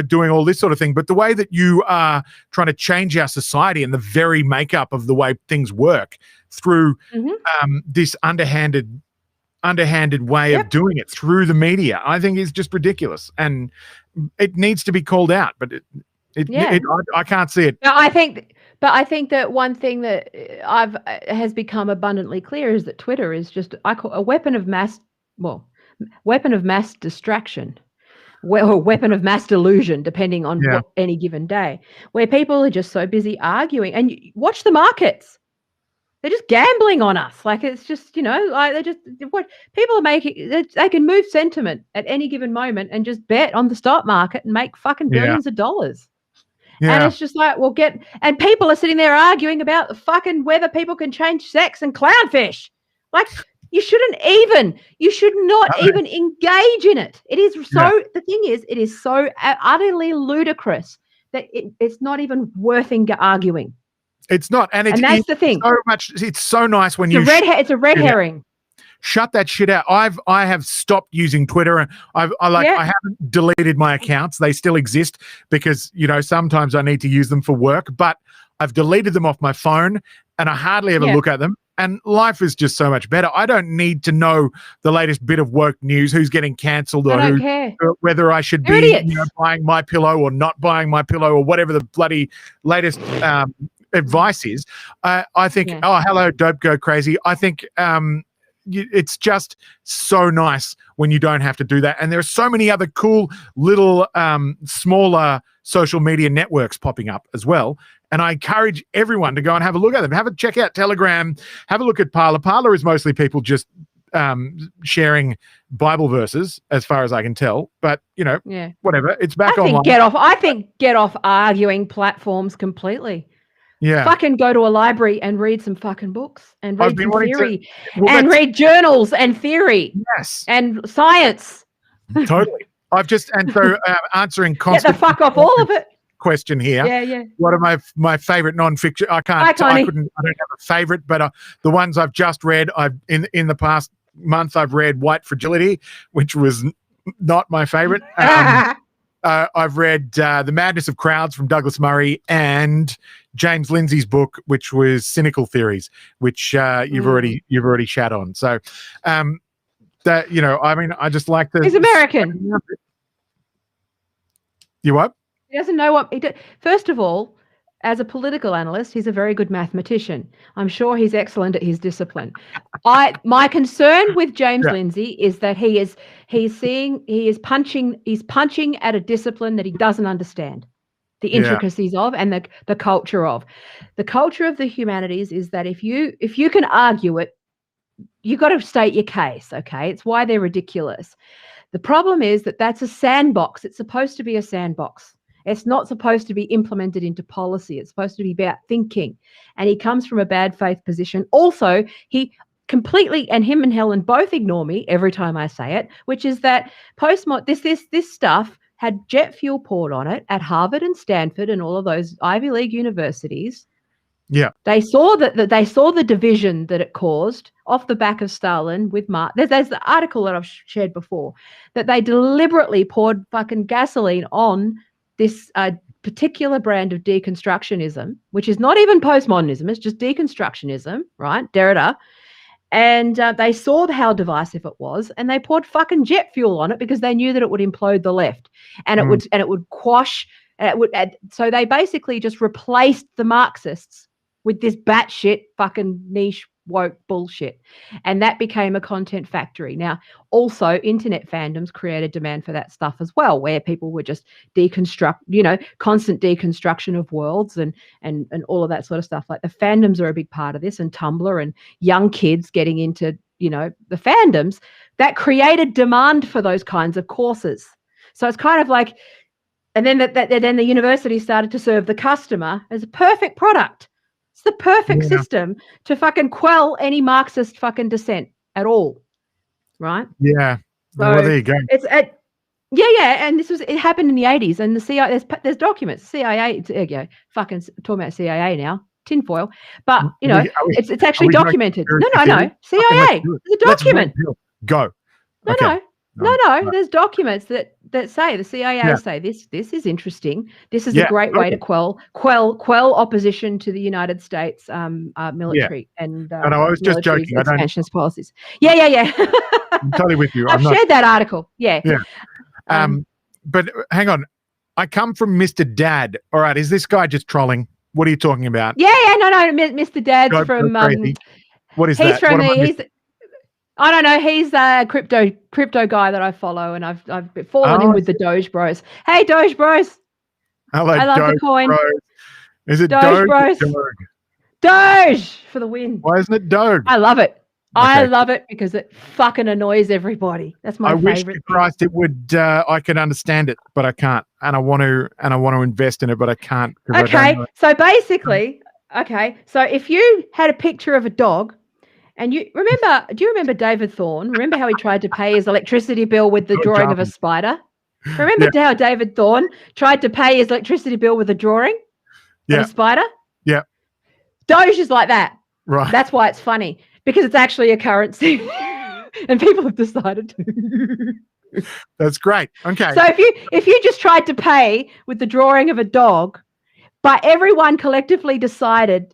doing all this sort of thing. But the way that you are trying to change our society and the very makeup of the way things work through this underhanded way of doing it through the media, I think is just ridiculous, and it needs to be called out. But I can't see it. I think that one thing that has become abundantly clear is that Twitter is just a weapon of mass distraction, or weapon of mass delusion, depending on any given day, where people are just so busy arguing. And watch the markets. They're just gambling on us. Like, it's just, like what people are making. They can move sentiment at any given moment and just bet on the stock market and make fucking billions of dollars. Yeah. And it's just like, and people are sitting there arguing about the fucking whether people can change sex and clownfish. Like, you should not even engage in it. It is so, the thing is, it is so utterly ludicrous that it's not even worth arguing. It's not, and that's the thing. So much. It's so nice when it's a red herring. Shut that shit out. I have stopped using Twitter, and I haven't deleted my accounts. They still exist because sometimes I need to use them for work, but I've deleted them off my phone, and I hardly ever look at them. And life is just so much better. I don't need to know the latest bit of work news, who's getting cancelled, or whether I should be buying my pillow or not buying my pillow, or whatever the bloody latest advice is. I think, oh, hello, dope, go crazy. I think it's just so nice when you don't have to do that. And there are so many other cool little smaller social media networks popping up as well. And I encourage everyone to go and have a look at them. Check out Telegram. Have a look at Parler. Parler is mostly people just sharing Bible verses, as far as I can tell. But whatever. It's back online. I think get off arguing platforms completely. Yeah. Fucking go to a library and read some fucking books and read some theory and read journals and theory. Yes. And science. Totally. Answering get the fuck off all of it. Question here. Yeah. What are my favorite nonfiction? I don't have a favorite, but the ones I've just read, in the past month, I've read White Fragility, which was not my favorite. I've read The Madness of Crowds from Douglas Murray, and James Lindsay's book, which was Cynical Theories, which you've already shat on. So I just like the. He's American. You what? He doesn't know what he did. First of all, As a political analyst, he's a very good mathematician. I'm sure he's excellent at his discipline. My concern with James Yeah. Lindsay is that he's punching at a discipline that he doesn't understand the Yeah. intricacies of and the culture of. The culture of the humanities is that if you can argue it, you've got to state your case, okay? It's why they're ridiculous. The problem is that that's a sandbox. It's supposed to be a sandbox. It's not supposed to be implemented into policy. It's supposed to be about thinking. And he comes from a bad faith position. Also, he completely, and him and Helen both ignore me every time I say it, which is that this stuff had jet fuel poured on it at Harvard and Stanford and all of those Ivy League universities. Yeah. They saw the division that it caused off the back of Stalin with Mark. There's the article that I've shared before, that they deliberately poured fucking gasoline on this particular brand of deconstructionism, which is not even postmodernism, it's just deconstructionism, right? Derrida. And they saw how divisive it was, and they poured fucking jet fuel on it because they knew that it would implode the left, and it would quash. So they basically just replaced the Marxists with this batshit fucking niche woke bullshit, and that became a content factory. Now, also, internet fandoms created demand for that stuff as well, where people were just constant deconstruction of worlds and all of that sort of stuff. Like the fandoms are a big part of this, and Tumblr and young kids getting into the fandoms that created demand for those kinds of courses. So it's kind of like, and then then the university started to serve the customer as a perfect product. It's the perfect system to fucking quell any Marxist fucking dissent at all, right? Yeah. So well, there you go. And it happened in the 80s, and the CIA, there's documents. CIA, fucking talking about CIA now, tinfoil, but it's actually documented. No, CIA, there's a document. Go. No. There's documents that say the CIA say this is interesting. This is a great way to quell opposition to the United States military and I was just joking. Expansionist policies. Yeah. I'm totally with you. I've shared that article. Yeah. But hang on. I come from Mr. Dad. All right. Is this guy just trolling? What are you talking about? No. Mr. Dad's from. What is he's that? From I don't know. He's a crypto guy that I follow, and I've fallen in with the Doge Bros. Hey, Doge Bros. Hello, I love the coin. Bros. Is it Doge Bros? Doge for the win. Why isn't it Doge? I love it. Okay. I love it because it fucking annoys everybody. That's my favorite. I wish Christ it would. I can understand it, but I can't. And I want to invest in it, but I can't. Okay, so basically, so if you had a picture of a dog. And do you remember David Thorne? Remember how he tried to pay his electricity bill with the drawing of a spider? Remember how David Thorne tried to pay his electricity bill with a drawing of a spider? Yeah. Doge is like that. Right. That's why it's funny, because it's actually a currency. And people have decided to. That's great. Okay. So if you just tried to pay with the drawing of a dog, but everyone collectively decided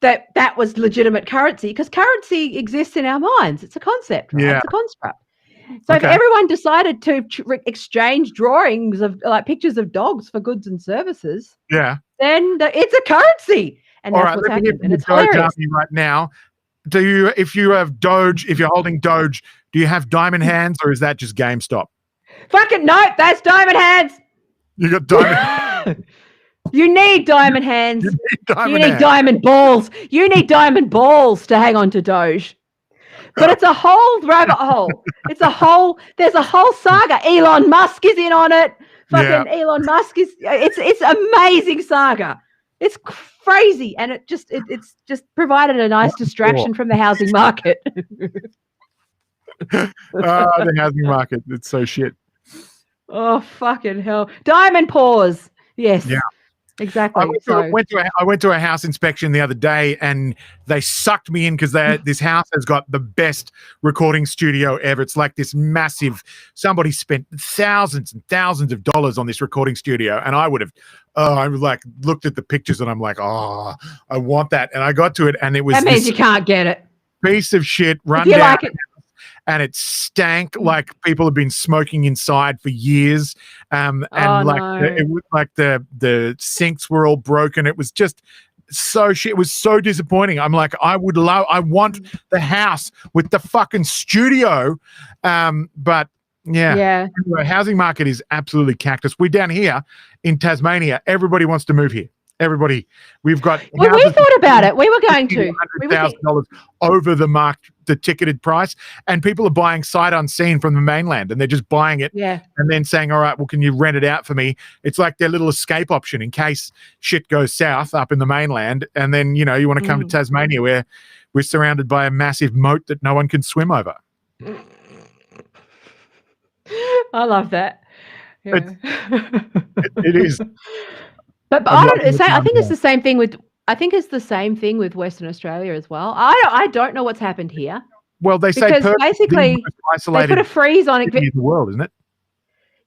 that was legitimate currency, because currency exists in our minds. It's a concept, right? It's a construct. So if everyone decided to exchange drawings of pictures of dogs for goods and services, then it's a currency. And that's what's happening. And it's hilarious. Right now, if you have Doge, if you're holding Doge, do you have diamond hands, or is that just GameStop? Fucking no, that's diamond hands. You got diamond. You need diamond hands. You need diamond balls. You need diamond balls to hang on to Doge. But it's a whole rabbit hole. There's a whole saga. Elon Musk is in on it. Elon Musk it's amazing saga. It's crazy. And it's just provided a nice distraction from the housing market. The housing market. It's so shit. Oh, fucking hell. Diamond paws. Yes. Yeah. Exactly. I went to a house inspection the other day, and they sucked me in because this house has got the best recording studio ever. It's like this massive. Somebody spent thousands and thousands of dollars on this recording studio, and I looked at the pictures, and I'm like, I want that. And I got to it, and it was that means you can't get it. Piece of shit, run if you down. Like it. and it stank like people have been smoking inside for years. And like it was like the sinks were all broken. It was just so shit. It was so disappointing. I'm like, I want the house with the fucking studio. But yeah. Anyway, housing market is absolutely cactus. We're down here in Tasmania. Everybody wants to move here. Everybody. We've got. Well, we thought about it. We were going to. $100,000 over the ticketed price, and people are buying sight unseen from the mainland, and they're just buying it, and then saying, "All right, well, can you rent it out for me?" It's like their little escape option in case shit goes south up in the mainland, and then you want to come to Tasmania, where we're surrounded by a massive moat that no one can swim over. I love that. Yeah. It is. But I don't say. I think it's the same thing with. I think it's the same thing with Western Australia as well. I don't know what's happened here. Well, they say because basically they put a freeze on it. In the world, isn't it?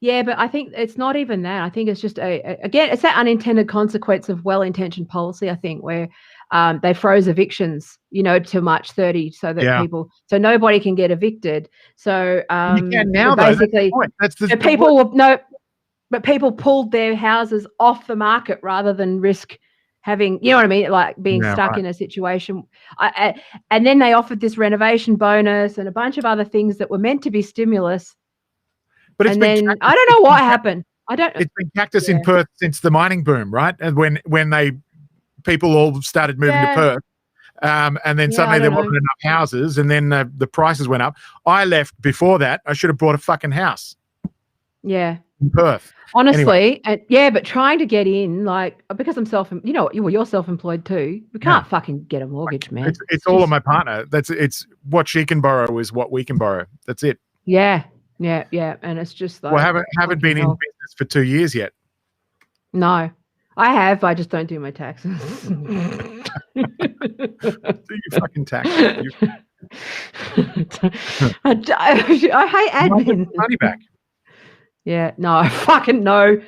Yeah, but I think it's not even that. I think it's just again, it's that unintended consequence of well-intentioned policy. I think where they froze evictions, to March 30, so that so nobody can get evicted. So you can now, basically, that's the people will no. But people pulled their houses off the market rather than risk having, you know what I mean, like being stuck in a situation. And then they offered this renovation bonus and a bunch of other things that were meant to be stimulus. But I don't know what happened. It's been cactus in Perth since the mining boom, right? And when people all started moving to Perth. And then suddenly there wasn't enough houses, and then the prices went up. I left before that. I should have bought a fucking house. Yeah. In Perth. Honestly, anyway. But trying to get in, like, because I'm you're self-employed too. We can't fucking get a mortgage, man. It's all on my partner. It's what she can borrow is what we can borrow. That's it. Yeah. And it's just like, well, haven't been in business for 2 years yet. No, I have. I just don't do my taxes. Do your fucking taxes. I hate admin. Money back. Yeah, no, I fucking know.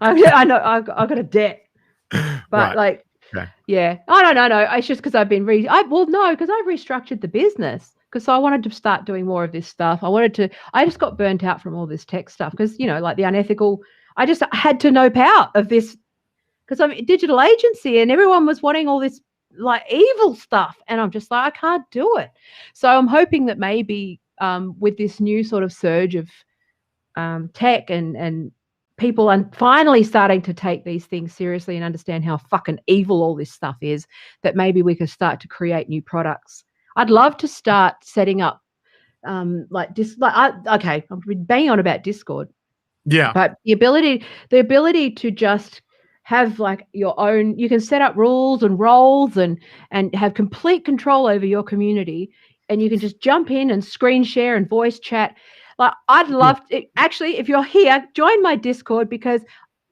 I know I got a debt, but I don't know. It's just because I've been because I restructured the business because I wanted to start doing more of this stuff. I just got burnt out from all this tech stuff because like the unethical. I just had to nope out of this because I'm a digital agency and everyone was wanting all this like evil stuff, and I'm just like I can't do it. So I'm hoping that maybe with this new sort of surge of tech and people are finally starting to take these things seriously and understand how fucking evil all this stuff is, that maybe we could start to create new products. I'd love to start setting up I've been banging on about Discord. Yeah. But the ability to just have like your own, you can set up rules and roles and have complete control over your community, and you can just jump in and screen share and voice chat. Like I'd love to, actually, if you're here, join my Discord, because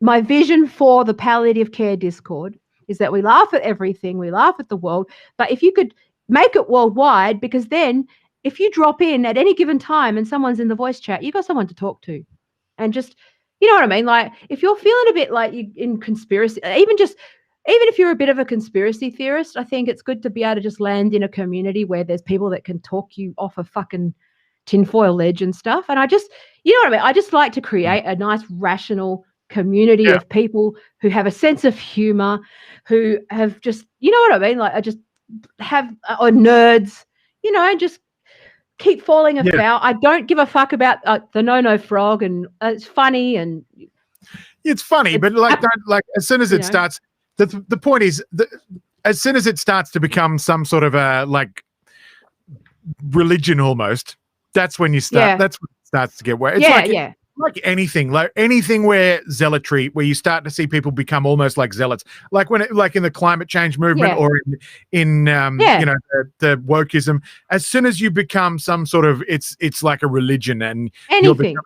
my vision for the palliative care Discord is that we laugh at everything, we laugh at the world, but if you could make it worldwide, because then if you drop in at any given time and someone's in the voice chat, you've got someone to talk to. And just, you know what I mean? Like if you're feeling a bit like you in conspiracy, even if you're a bit of a conspiracy theorist, I think it's good to be able to just land in a community where there's people that can talk you off a fucking tinfoil ledge and stuff. And I just, you know what I mean? I just like to create a nice, rational community of people who have a sense of humor, who have just, you know what I mean? Like I just have, or nerds, you know, and just keep falling about. I don't give a fuck about the no frog, and it's funny and it's funny, but like as soon as it starts, the point is that as soon as it starts to become some sort of a like religion almost, that's when you start. That's when it starts to get weird. It's like anything where zealotry, where you start to see people become almost like zealots, like when like in the climate change movement or in you know, the wokeism. As soon as you become some sort of, it's like a religion, and you're becoming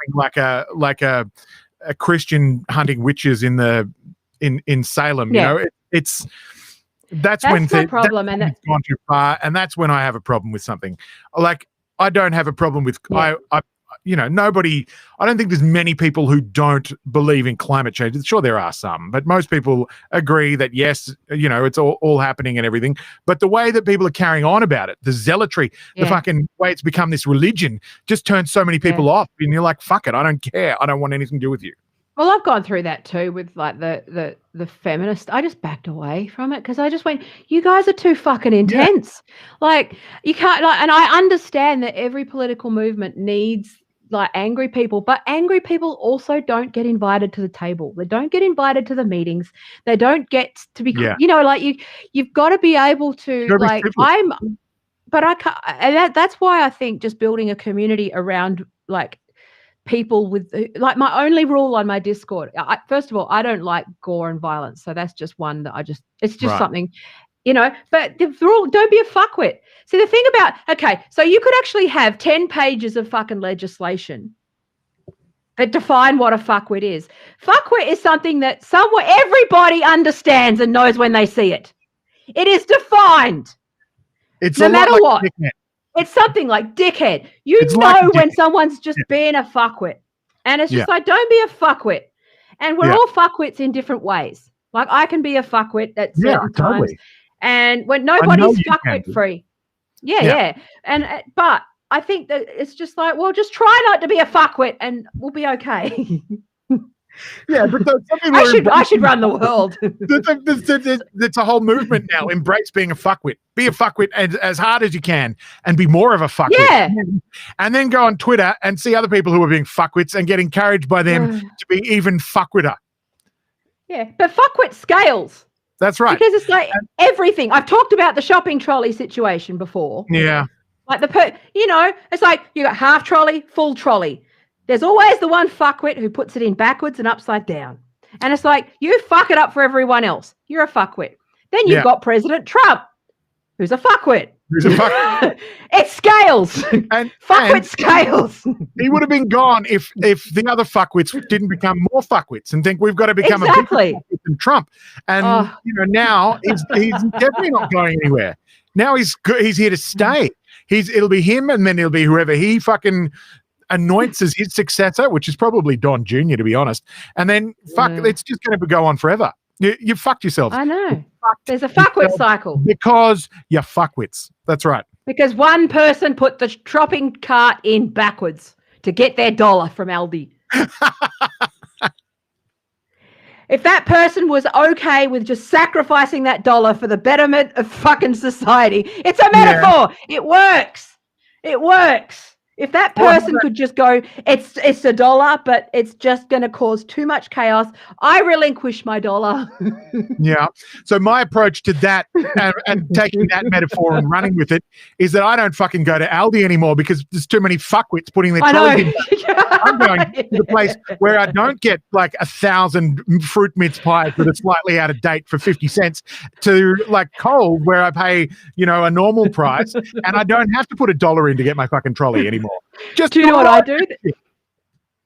like a Christian hunting witches in Salem. You know, that's when my problem, and it's gone too far, and that's when I have a problem with something. Like I don't have a problem with nobody, I don't think there's many people who don't believe in climate change. Sure, there are some, but most people agree that, yes, it's all happening and everything. But the way that people are carrying on about it, the zealotry, the fucking way it's become this religion just turns so many people off. And you're like, fuck it, I don't care. I don't want anything to do with you. Well, I've gone through that too with like the feminist. I just backed away from it because I just went, you guys are too fucking intense. Like you can't and I understand that every political movement needs like angry people, but angry people also don't get invited to the table. They don't get invited to the meetings. They don't get to be, like you've got to be able to like but I can't, and that's why I think just building a community around like people with like my only rule on my Discord. First of all, I don't like gore and violence, so that's just one that it's just something, But the rule: don't be a fuckwit. See, the thing about so you could actually have 10 pages of fucking legislation that define what a fuckwit is. Fuckwit is something that everybody understands and knows when they see it. It is defined. It's no matter what. It's something like dickhead. You know when someone's just being a fuckwit. And it's just like, don't be a fuckwit. And we're all fuckwits in different ways. Like I can be a fuckwit at certain times. And when nobody's fuckwit free. Yeah. And but I think that it's just like, well, just try not to be a fuckwit and we'll be okay. Yeah, but I should run the world. It's a whole movement now. Embrace being a fuckwit. Be a fuckwit as hard as you can and be more of a fuckwit. Yeah. And then go on Twitter and see other people who are being fuckwits and get encouraged by them to be even fuckwitter. Yeah, but fuckwit scales. That's right. Because it's like everything. I've talked about the shopping trolley situation before. Yeah. Like it's like you got half trolley, full trolley. There's always the one fuckwit who puts it in backwards and upside down. And it's like, you fuck it up for everyone else. You're a fuckwit. Then you've got President Trump, who's a fuckwit. It scales. And fuckwit scales. He would have been gone if the other fuckwits didn't become more fuckwits and think we've got to become a bigger fuckwit than Trump. And now he's definitely not going anywhere. Now he's here to stay. It'll be him, and then it'll be whoever he fucking anoints as his successor, which is probably Don Jr., to be honest. And then it's just going to go on forever. You fucked yourself. I know. There's a fuckwit cycle. Because you're fuckwits. That's right. Because one person put the shopping cart in backwards to get their dollar from Aldi. If that person was okay with just sacrificing that dollar for the betterment of fucking society, it's a metaphor. It works. It works. If that person could just go, it's $1, but it's just going to cause too much chaos, I relinquish my dollar. Yeah. So my approach to that and taking that metaphor and running with it is that I don't fucking go to Aldi anymore because there's too many fuckwits putting their trolleys in. I'm going to the place where I don't get like 1,000 fruit mince pies that are slightly out of date for 50 cents to like Coles where I pay, a normal price and I don't have to put $1 in to get my fucking trolley anymore. Just do you know what I do?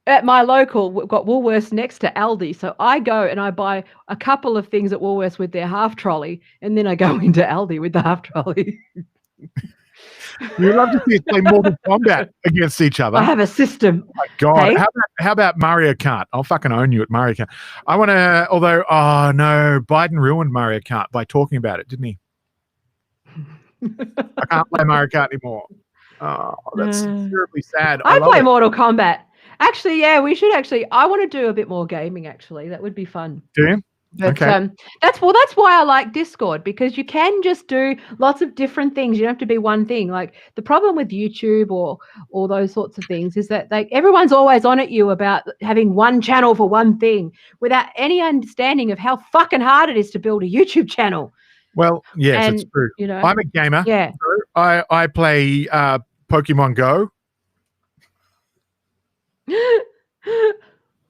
At my local, we've got Woolworths next to Aldi. So I go and I buy a couple of things at Woolworths with their half trolley and then I go into Aldi with the half trolley. You'd love to see us play Mortal Kombat against each other. I have a system. Oh my God. Hey? How about Mario Kart? I'll fucking own you at Mario Kart. I want to, although, oh no, Biden ruined Mario Kart by talking about it, didn't he? I can't play Mario Kart anymore. Oh, that's terribly sad. I play Mortal Kombat. Actually, yeah, we should actually. I want to do a bit more gaming, actually. That would be fun. Do you? But, okay. That's why I like Discord, because you can just do lots of different things. You don't have to be one thing. Like the problem with YouTube or all those sorts of things is that everyone's always on at you about having one channel for one thing without any understanding of how fucking hard it is to build a YouTube channel. Well, yes, it's true. I'm a gamer. Yeah. So I play Pokemon Go.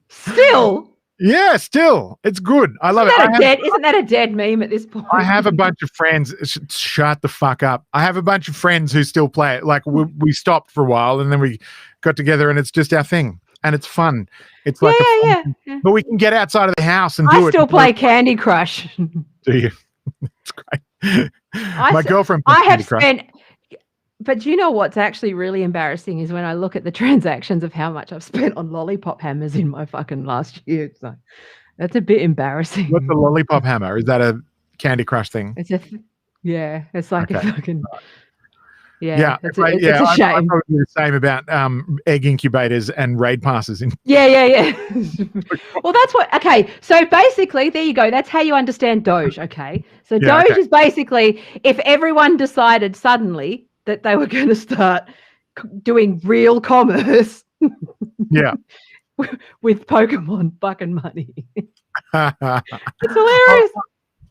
Still? Yeah, still. It's good. I love it. Isn't that a dead meme at this point? I have a bunch of friends. Shut the fuck up. I have a bunch of friends who still play it. Like we stopped for a while and then we got together and it's just our thing. And it's fun. It's like yeah. But we can get outside of the house and do it. I still play Candy Crush. Do you? It's great. My girlfriend plays Candy Crush. But do you know what's actually really embarrassing is when I look at the transactions of how much I've spent on lollipop hammers in my fucking last year. So that's a bit What's a embarrassing. lollipop hammer? Is that a Candy Crush thing? It's a, yeah, it's like a Okay. fucking, Yeah, yeah, if I, it's yeah, a I shame. probably do the same about egg incubators and raid passes. In Yeah, yeah, yeah. Well, that's what. Okay, so basically, there you go. That's how you understand Doge. Okay, so yeah, okay, Doge is basically if everyone decided suddenly that they were going to start doing real commerce yeah. with Pokemon fucking money. Oh, It's hilarious.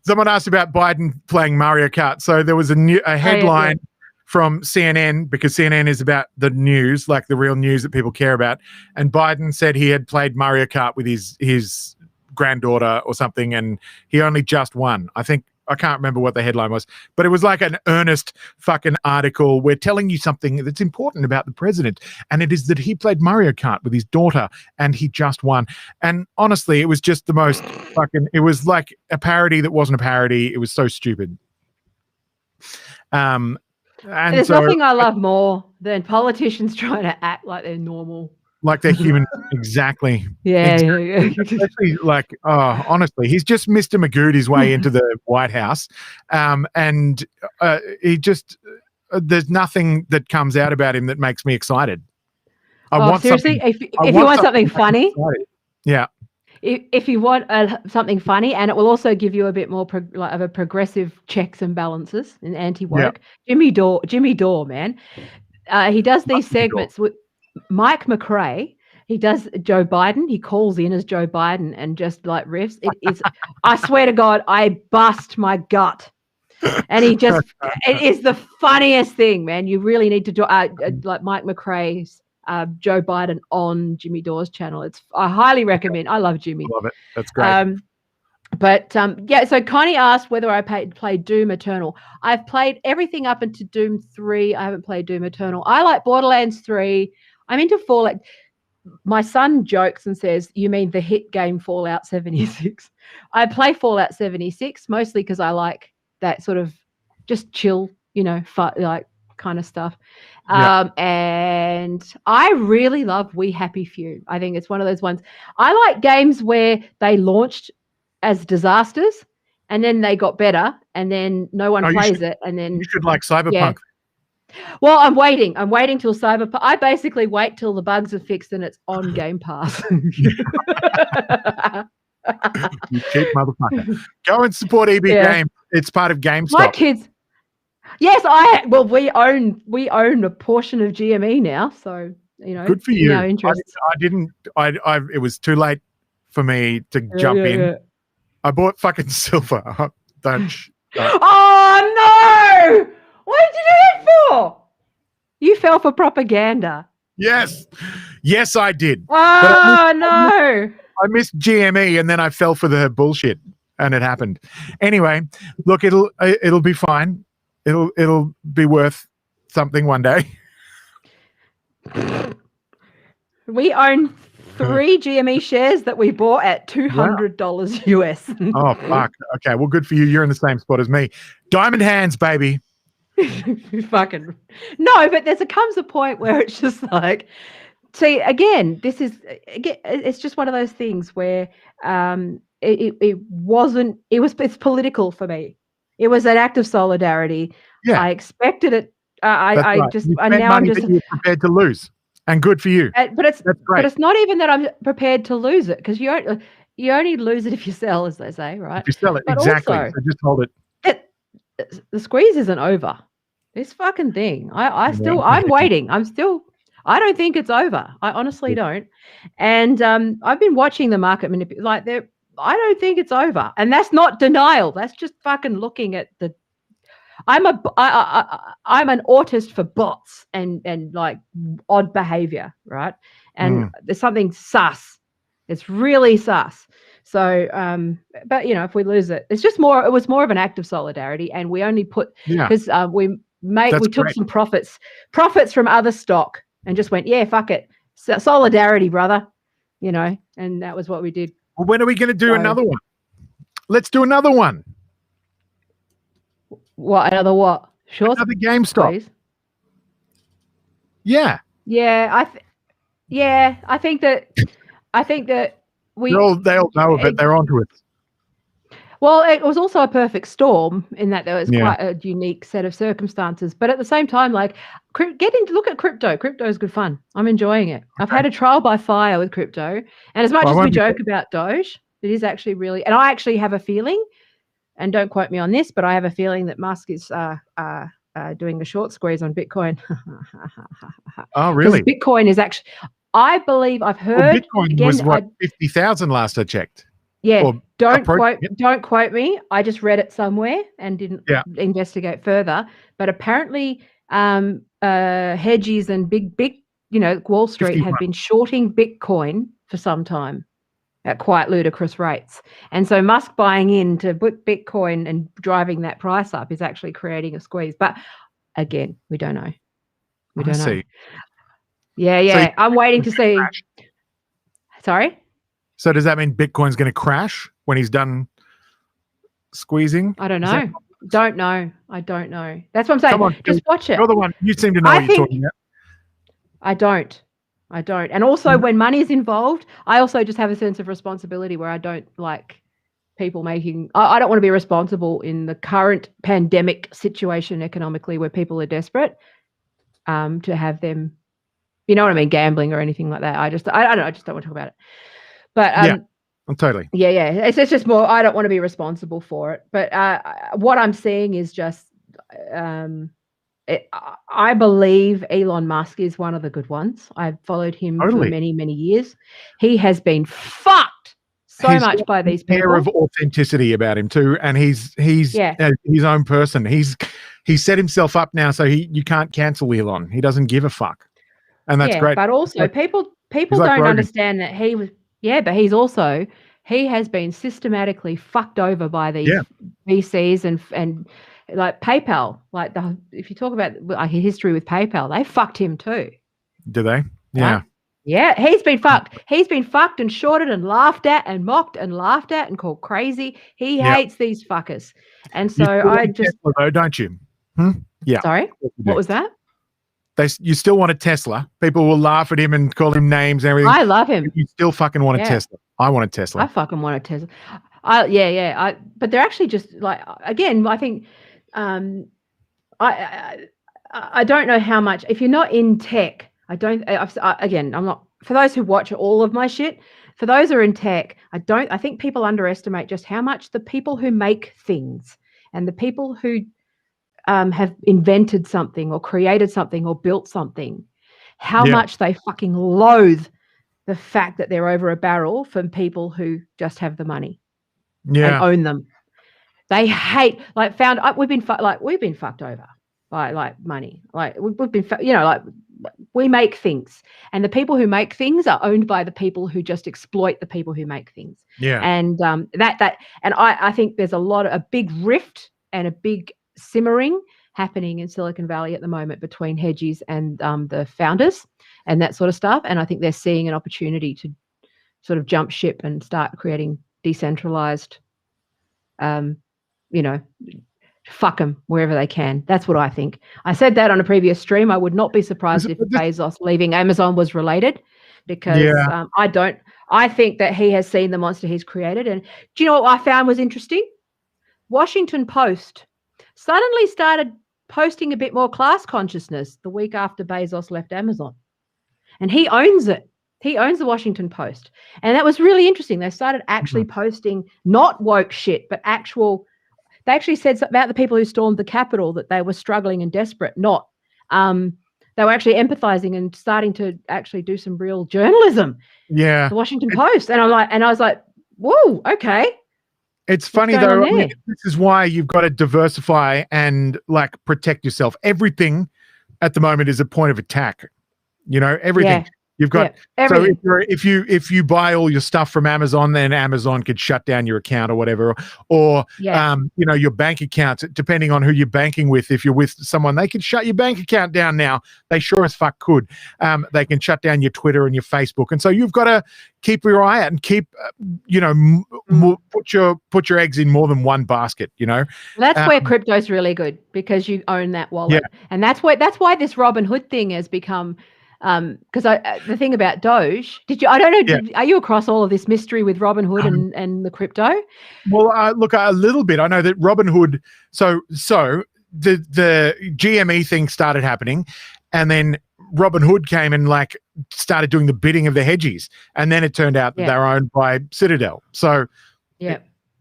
someone asked about Biden playing Mario Kart. So there was a Oh yeah, yeah. headline from CNN, because CNN is about the news, like the real news that people care about. And Biden said he had played Mario Kart with his granddaughter or something, and he only just won. I can't remember what the headline was, but it was like an earnest fucking article. We're telling you something that's important about the president, and it is that he played Mario Kart with his daughter and he just won. And honestly, it was just the most fucking, it was like a parody that wasn't a parody. It was so stupid. And There's so, nothing I love more than politicians trying to act like they're normal. like they're human. Exactly. Yeah, Exactly. yeah, yeah. Especially like, honestly, he's just Mr. Magooed his way into the White House. And he just, there's nothing that comes out about him that makes me excited. I Oh, want seriously, something. if you want something that makes me funny, excited. Yeah. if you want something funny, and it will also give you a bit more of a progressive checks and balances and Yeah. anti-woke. Jimmy Dore, man. He does these segments with Mike McRae. He does Joe Biden. He calls in as Joe Biden and just like riffs. It's, I swear to God, I bust my gut. And it is the funniest thing, man. You really need to do like Mike McRae's Joe Biden on Jimmy Dore's channel. I highly recommend. I love Jimmy. Love it. That's great. Yeah, so Connie asked whether I played Doom Eternal. I've played everything up into Doom 3. I haven't played Doom Eternal. I like Borderlands 3. I'm into Fallout. My son jokes and says, "You mean the hit game Fallout 76?" I play Fallout 76 mostly because I like that sort of just chill, like kind of stuff. Yeah. And I really love We Happy Few. I think it's one of those ones. I like games where they launched as disasters and then they got better and then no one plays it. And then You should like Cyberpunk. Yeah. Well, I'm waiting till Cyberpunk. I basically wait till the bugs are fixed and it's on Game Pass. You cheap motherfucker. Go and support EB Games. It's part of GameStop. My kids. Yes, we own a portion of GME now, so good for you. Our interests. I didn't. It was too late for me to jump in. Yeah. I bought fucking silver. Don't. Oh no! What did you do that for? You fell for propaganda. Yes, I did. Oh no! I missed GME and then I fell for the bullshit, and it happened. Anyway, look, it'll be fine. It'll be worth something one day. We own 3 GME shares that we bought at $200 US. Oh fuck! Okay, well, good for you. You're in the same spot as me. Diamond hands, baby. Fucking no, but comes a point where it's just like, see, again, it's just one of those things where it's political for me. It was an act of solidarity. Yeah, I expected it. I'm just prepared to lose, and good for you. But it's not even that I'm prepared to lose it, because you only lose it if you sell, as they say, right? If you sell it, but exactly. Also, so just hold it. The squeeze isn't over. This fucking thing. I'm waiting. I don't think it's over. I honestly don't. And I've been watching the market manipulate. I don't think it's over. And that's not denial. That's just fucking looking at the. I'm an autist for bots and like odd behavior, right? And there's something sus. It's really sus. So, but if we lose it, it was more of an act of solidarity, and we only put because we took some profits from other stock and just went, yeah, fuck it, solidarity, brother, and that was what we did. Well, when are we going to do another one? Let's do another one. What, another what? Sure. Another GameStop. Please. Yeah. Yeah, I think that we They all know of it. They're onto it. well, it was also a perfect storm in that there was Yeah. quite a unique set of circumstances. But at the same time, like, look at crypto. Crypto is good fun. I'm enjoying it. I've had a trial by fire with crypto, and as much as we joke about Doge, it is actually really. And I actually have a feeling, and don't quote me on this, but I have a feeling that Musk is doing a short squeeze on Bitcoin. Oh, really? Because Bitcoin is actually, I believe I've heard. Bitcoin again, was what, 50,000 last I checked. Yeah, Or don't quote me. I just read it somewhere and didn't investigate further. But apparently, hedgies and big, Wall Street 51. have been shorting Bitcoin for some time at quite ludicrous rates. And so Musk buying into Bitcoin and driving that price up is actually creating a squeeze. But again, we don't know. We don't know. Yeah. So I'm waiting to see. Crash. Sorry? So does that mean Bitcoin's going to crash when he's done squeezing? I don't know. Don't know. I don't know. That's what I'm saying. On, just watch it. You're the one. You seem to know what you're talking about. I don't. And also when money is involved, I also just have a sense of responsibility where I don't like people making, I don't want to be responsible in the current pandemic situation economically where people are desperate to have them, you know what I mean, gambling or anything like that. I don't know. I just don't want to talk about it. But yeah, totally. Yeah. It's just more, I don't want to be responsible for it. But what I'm seeing is just, I believe Elon Musk is one of the good ones. I've followed him for many, many years. He has been fucked so much by these people. Air of authenticity about him too, and he's his own person. He's set himself up now, so you can't cancel Elon. He doesn't give a fuck, and that's great. But also, people don't understand that he was. Yeah, but he has been systematically fucked over by these VCs and like PayPal. Like if you talk about like history with PayPal, they fucked him too. Do they? Yeah. Right? Yeah, he's been fucked. He's been fucked and shorted and laughed at and mocked and laughed at and called crazy. He hates these fuckers. And so I just Tesla, though, don't you? Yeah. Sorry? What was that? You still want a Tesla. People will laugh at him and call him names and everything. I love him. You still fucking want a Tesla. I want a Tesla. I fucking want a Tesla. But they're actually just like, again, I think I don't know how much, if you're not in tech, I'm not, for those who watch all of my shit, for those who are in tech, I think people underestimate just how much the people who make things and the people who have invented something or created something or built something, how much they fucking loathe the fact that they're over a barrel from people who just have the money and own them. They hate, we've been fucked over by money. Like we've been, we make things, and the people who make things are owned by the people who just exploit the people who make things. Yeah. And I think there's a big rift and a big simmering happening in Silicon Valley at the moment between hedgies and the founders and that sort of stuff. And I think they're seeing an opportunity to sort of jump ship and start creating decentralized, fuck them wherever they can. That's what I think. I said that on a previous stream. I would not be surprised if Bezos leaving Amazon was related, because I think that he has seen the monster he's created. And do you know what I found was interesting? Washington Post suddenly started posting a bit more class consciousness the week after Bezos left Amazon. And he owns it. He owns the Washington Post. And that was really interesting. They started actually posting not woke shit, but they actually said about the people who stormed the Capitol that they were struggling and desperate, not. They were actually empathizing and starting to actually do some real journalism. Yeah. The Washington Post. And I was like, whoa, okay. It's funny though. I mean, this is why you've got to diversify and protect yourself. Everything at the moment is a point of attack. Everything. You've got Yeah, so everything. if you buy all your stuff from Amazon, then Amazon could shut down your account or whatever, or Yeah. your bank accounts. Depending on who you're banking with, if you're with someone, they can shut your bank account down now. They sure as fuck could. They can shut down your Twitter and your Facebook, and so you've got to keep your eye out and keep put your eggs in more than one basket. That's Um, where crypto's really good because you own that yeah, wallet, and that's why this Robin Hood thing has become. Because the thing about Doge, I don't know, yeah. are you across all of this mystery with Robin Hood and the crypto? Well, look, a little bit. I know that Robinhood. So the GME thing started happening, and then Robinhood came and started doing the bidding of the hedgies, and then it turned out that they were owned by Citadel. So Yeah.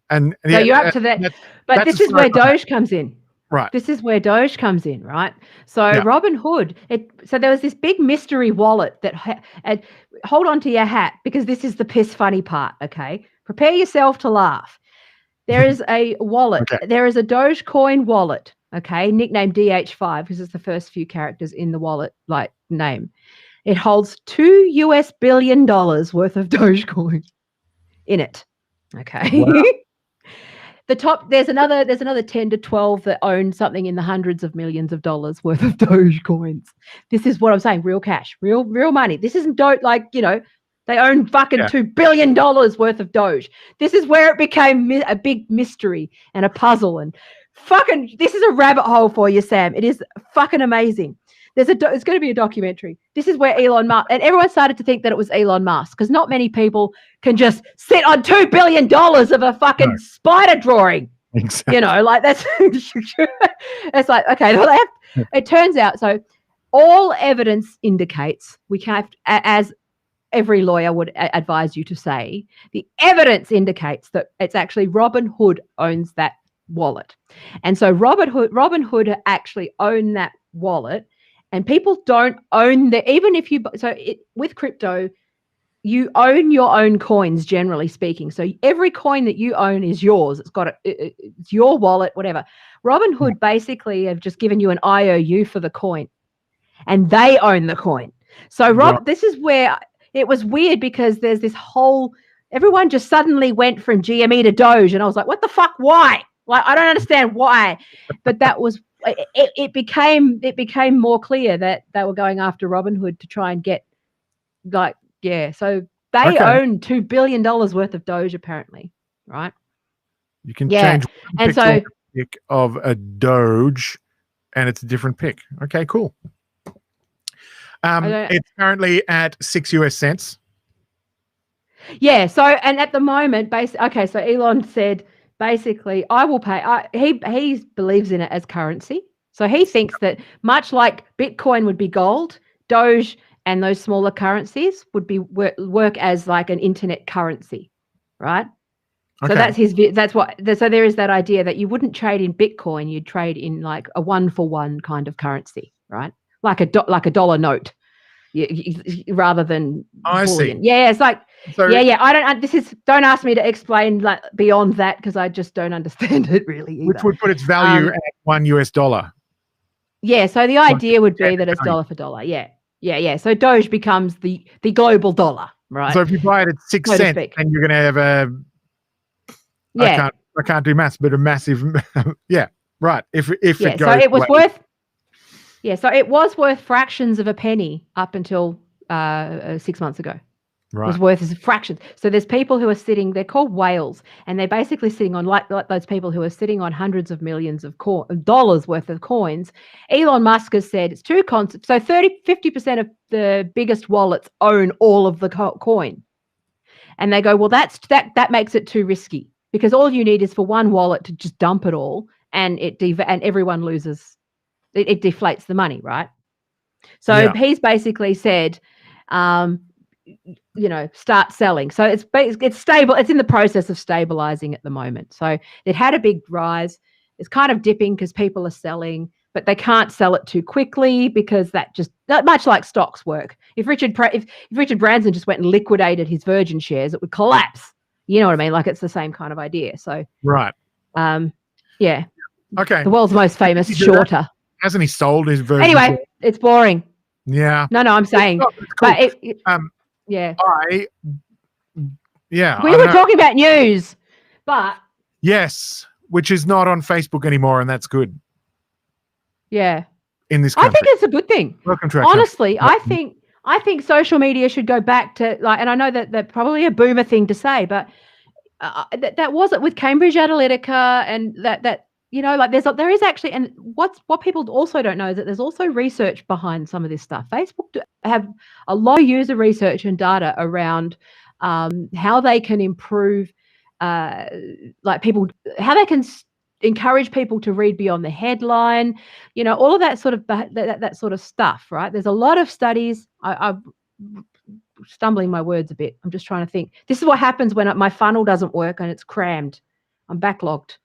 and So you're up to that, but this is where Doge comes in. Right. This is where Doge comes in, right? So Yeah. Robin Hood, so there was this big mystery wallet and hold on to your hat because this is the piss funny part, okay? Prepare yourself to laugh. There is a wallet. Okay. There is a Dogecoin wallet, okay, nicknamed DH5 because it's the first few characters in the wallet name. It holds $2 billion worth of Dogecoin in it. Okay. Wow. There's another 10 to 12 that own something in the hundreds of millions of dollars worth of Doge coins. This is what I'm saying, real cash, real money. This isn't Doge, they own fucking $2 billion worth of Doge. This is where it became a big mystery and a puzzle, and fucking this is a rabbit hole for you, Sam. It is fucking amazing. It's going to be a documentary. This is where Elon Musk, and everyone started to think that it was Elon Musk because not many people can just sit on $2 billion of a fucking spider drawing. Exactly. That's it's like, okay, it turns out, so all evidence indicates we can't, as every lawyer would advise you to say, the evidence indicates that it's actually Robin Hood owns that wallet. And so Robin Hood actually owned that wallet. And people don't own with crypto, you own your own coins, generally speaking. So every coin that you own is yours. It's your wallet, whatever. Robinhood basically have just given you an IOU for the coin, and they own the coin. So this is where it was weird because there's this whole, everyone just suddenly went from GME to Doge, and I was like, what the fuck? Why? I don't understand why. But that was. It became more clear that they were going after Robinhood to try and get so they own $2 billion worth of Doge apparently, right? You can change one pick of a Doge and it's a different pick. Okay, cool. It's currently at 6 US cents. Yeah, so and at the moment, so Elon said basically, I will pay. He believes in it as currency. So he thinks that much like Bitcoin would be gold, Doge and those smaller currencies would be work as like an internet currency, right? Okay. So that's his. So there is that idea that you wouldn't trade in Bitcoin, you'd trade in like a 1-for-1 kind of currency, right? Like a dollar note, rather than bullion. See. Yeah, it's like. So, yeah. I don't. Don't ask me to explain beyond that because I just don't understand it really either. Which would put its value at $1 US. Yeah. So the idea would be that it's dollar for dollar. Yeah. So Doge becomes the global dollar, right? So if you buy it at 6 cents, then you're going to have a. Yeah. I can't do maths, but a massive. Yeah. Right. If it goes. So it was worth. Yeah. So it was worth fractions of a penny up until 6 months ago. Right. Was worth fractions. So there's people who are sitting, they're called whales, and they're basically sitting on like those people who are sitting on hundreds of millions of dollars worth of coins. Elon Musk has said it's two concepts. So 50% of the biggest wallets own all of the coin. And they go, well, that makes it too risky because all you need is for one wallet to just dump it all and and everyone loses. It deflates the money, right? So he's basically said, start selling. So it's stable. It's in the process of stabilizing at the moment. So it had a big rise. It's kind of dipping because people are selling, but they can't sell it too quickly because that much like stocks work. If Richard Branson just went and liquidated his Virgin shares, it would collapse. You know what I mean? Like it's the same kind of idea. So right. Yeah. Okay. The world's most famous shorter. Hasn't he sold his Virgin? Anyway, it's boring. Yeah. No, I'm saying, It's cool. but yeah, I yeah, we I were don't know. talking about news, but Yes, which is not on Facebook anymore, and that's good yeah, in this I think country. it's a good thing. Welcome to our country. Honestly, I think social media should go back to like, and I know that that's probably a boomer thing to say, but that wasn't with Cambridge Analytica, and that like there is actually, and what people also don't know is that there's also research behind some of this stuff. Facebook have a lot of user research and data around how they can improve, uh, like people, how they can encourage people to read beyond the headline, all of that sort of that sort of stuff, right? There's a lot of studies. I'm stumbling my words a bit. I'm just trying to think. This is what happens when my funnel doesn't work and it's crammed. I'm backlogged.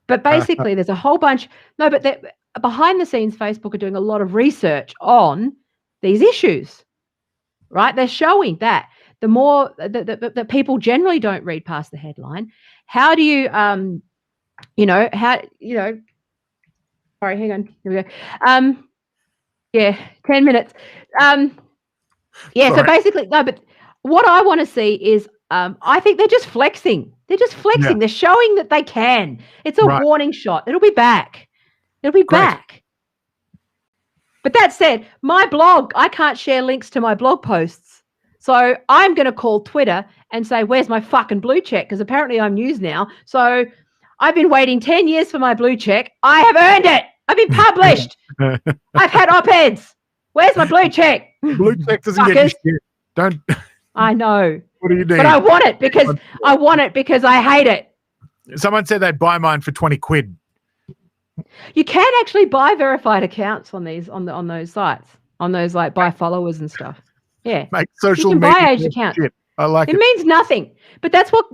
But basically, there's a whole bunch. No, but behind the scenes, Facebook are doing a lot of research on these issues, right? They're showing that the more that people generally don't read past the headline. How do you, sorry, hang on. Here we go. Yeah, 10 minutes. Yeah, so Sorry. basically, no, but what I want to see is, I think they're just flexing. They're just flexing. Yeah. They're showing that they can. It's a Right. warning shot. It'll be back. It'll be Great. back. But that said, my blog, I can't share links to my blog posts. So I'm going to call Twitter and say, where's my fucking blue check? Because apparently I'm news now. So I've been waiting 10 years for my blue check. I have earned it. I've been published. I've had op-eds. Where's my blue check? Blue check doesn't get you shit. Don't. I know. What do you need? But I want it because I hate it. Someone said they'd buy mine for 20 quid. You can actually buy verified accounts on those sites, on those like buy followers and stuff. Yeah. Make social you can media buy aged accounts. shit. I like it. It means nothing. But that's what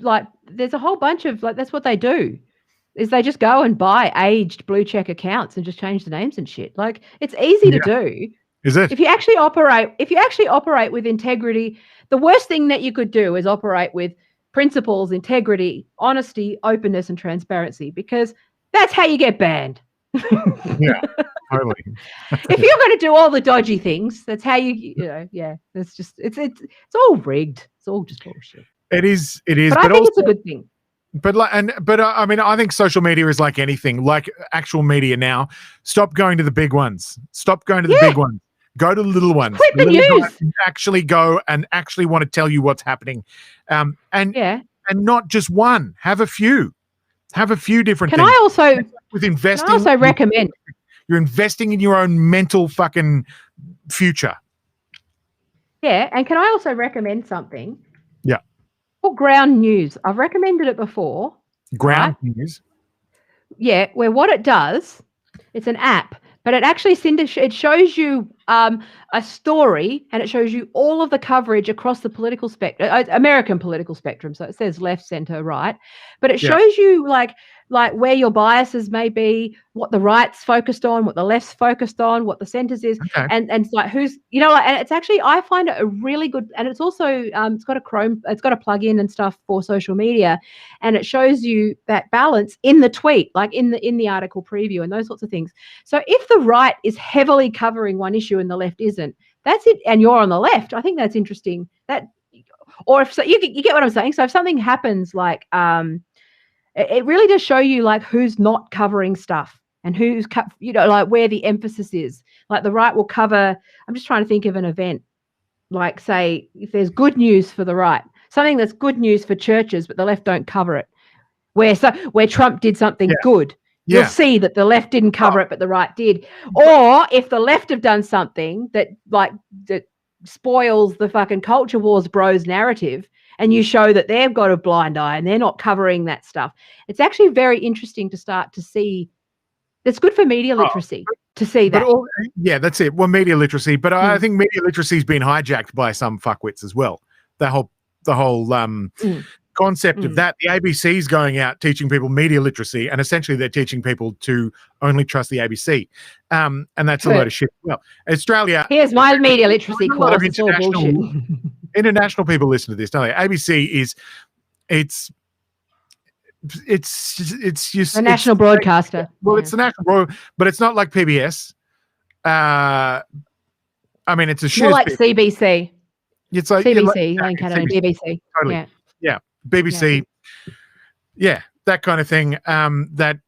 like there's a whole bunch of like that's what they do. Is they just go and buy aged blue check accounts and just change the names and shit. Like it's easy to do. Is it? If you actually operate with integrity, the worst thing that you could do is operate with principles, integrity, honesty, openness, and transparency, because that's how you get banned. Yeah, totally. If you're going to do all the dodgy things, that's how that's just it's all rigged. It's all just bullshit. It is. But I think it's a good thing. But I mean, I think social media is like anything, like actual media now. Stop going to the big ones. Stop going to the big ones. Go to the little ones. Quit the news. Actually go and actually want to tell you what's happening. And not just one. Have a few. Have a few different things. I also recommend? You're investing in your own mental fucking future. Yeah, and can I also recommend something? Yeah. Called Ground News. I've recommended it before. Ground News. Yeah, where what it does, it's an app, but it actually it shows you a story, and it shows you all of the coverage across the political spectrum, American political spectrum. So it says left, center, right, but it shows you like where your biases may be, what the right's focused on, what the left's focused on, what the centers is, and it's like who's and it's actually, I find it a really good, and it's also it's got a plugin and stuff for social media, and it shows you that balance in the tweet, like in the article preview and those sorts of things. So if the right is heavily covering one issue and the left isn't, that's it, and you're on the left, I think that's interesting. Or if you get what I'm saying. So if something happens like it really does show you like who's not covering stuff and who's like where the emphasis is. Like the right will cover, I'm just trying to think of an event, like say if there's good news for the right, something that's good news for churches, but the left don't cover it. Where Trump did something good, you'll see that the left didn't cover it, but the right did. Or if the left have done something that spoils the fucking culture wars bros narrative, and you show that they've got a blind eye and they're not covering that stuff. It's actually very interesting to start to see. It's good for media literacy to see that. That's it. Well, media literacy, but I think media literacy has been hijacked by some fuckwits as well. The whole concept of that. The ABC's going out teaching people media literacy, and essentially they're teaching people to only trust the ABC. And that's a load of shit. Well, Australia. Here's my media literacy course. It's all bullshit. International people listen to this, don't they? ABC is it's just a national broadcaster. Well, it's the national broad, but it's not like PBS. I mean, it's a More shit. like CBC. It's like CBC, in Canada, CBC, BBC. totally. Yeah. Yeah, BBC. Yeah, that kind of thing. But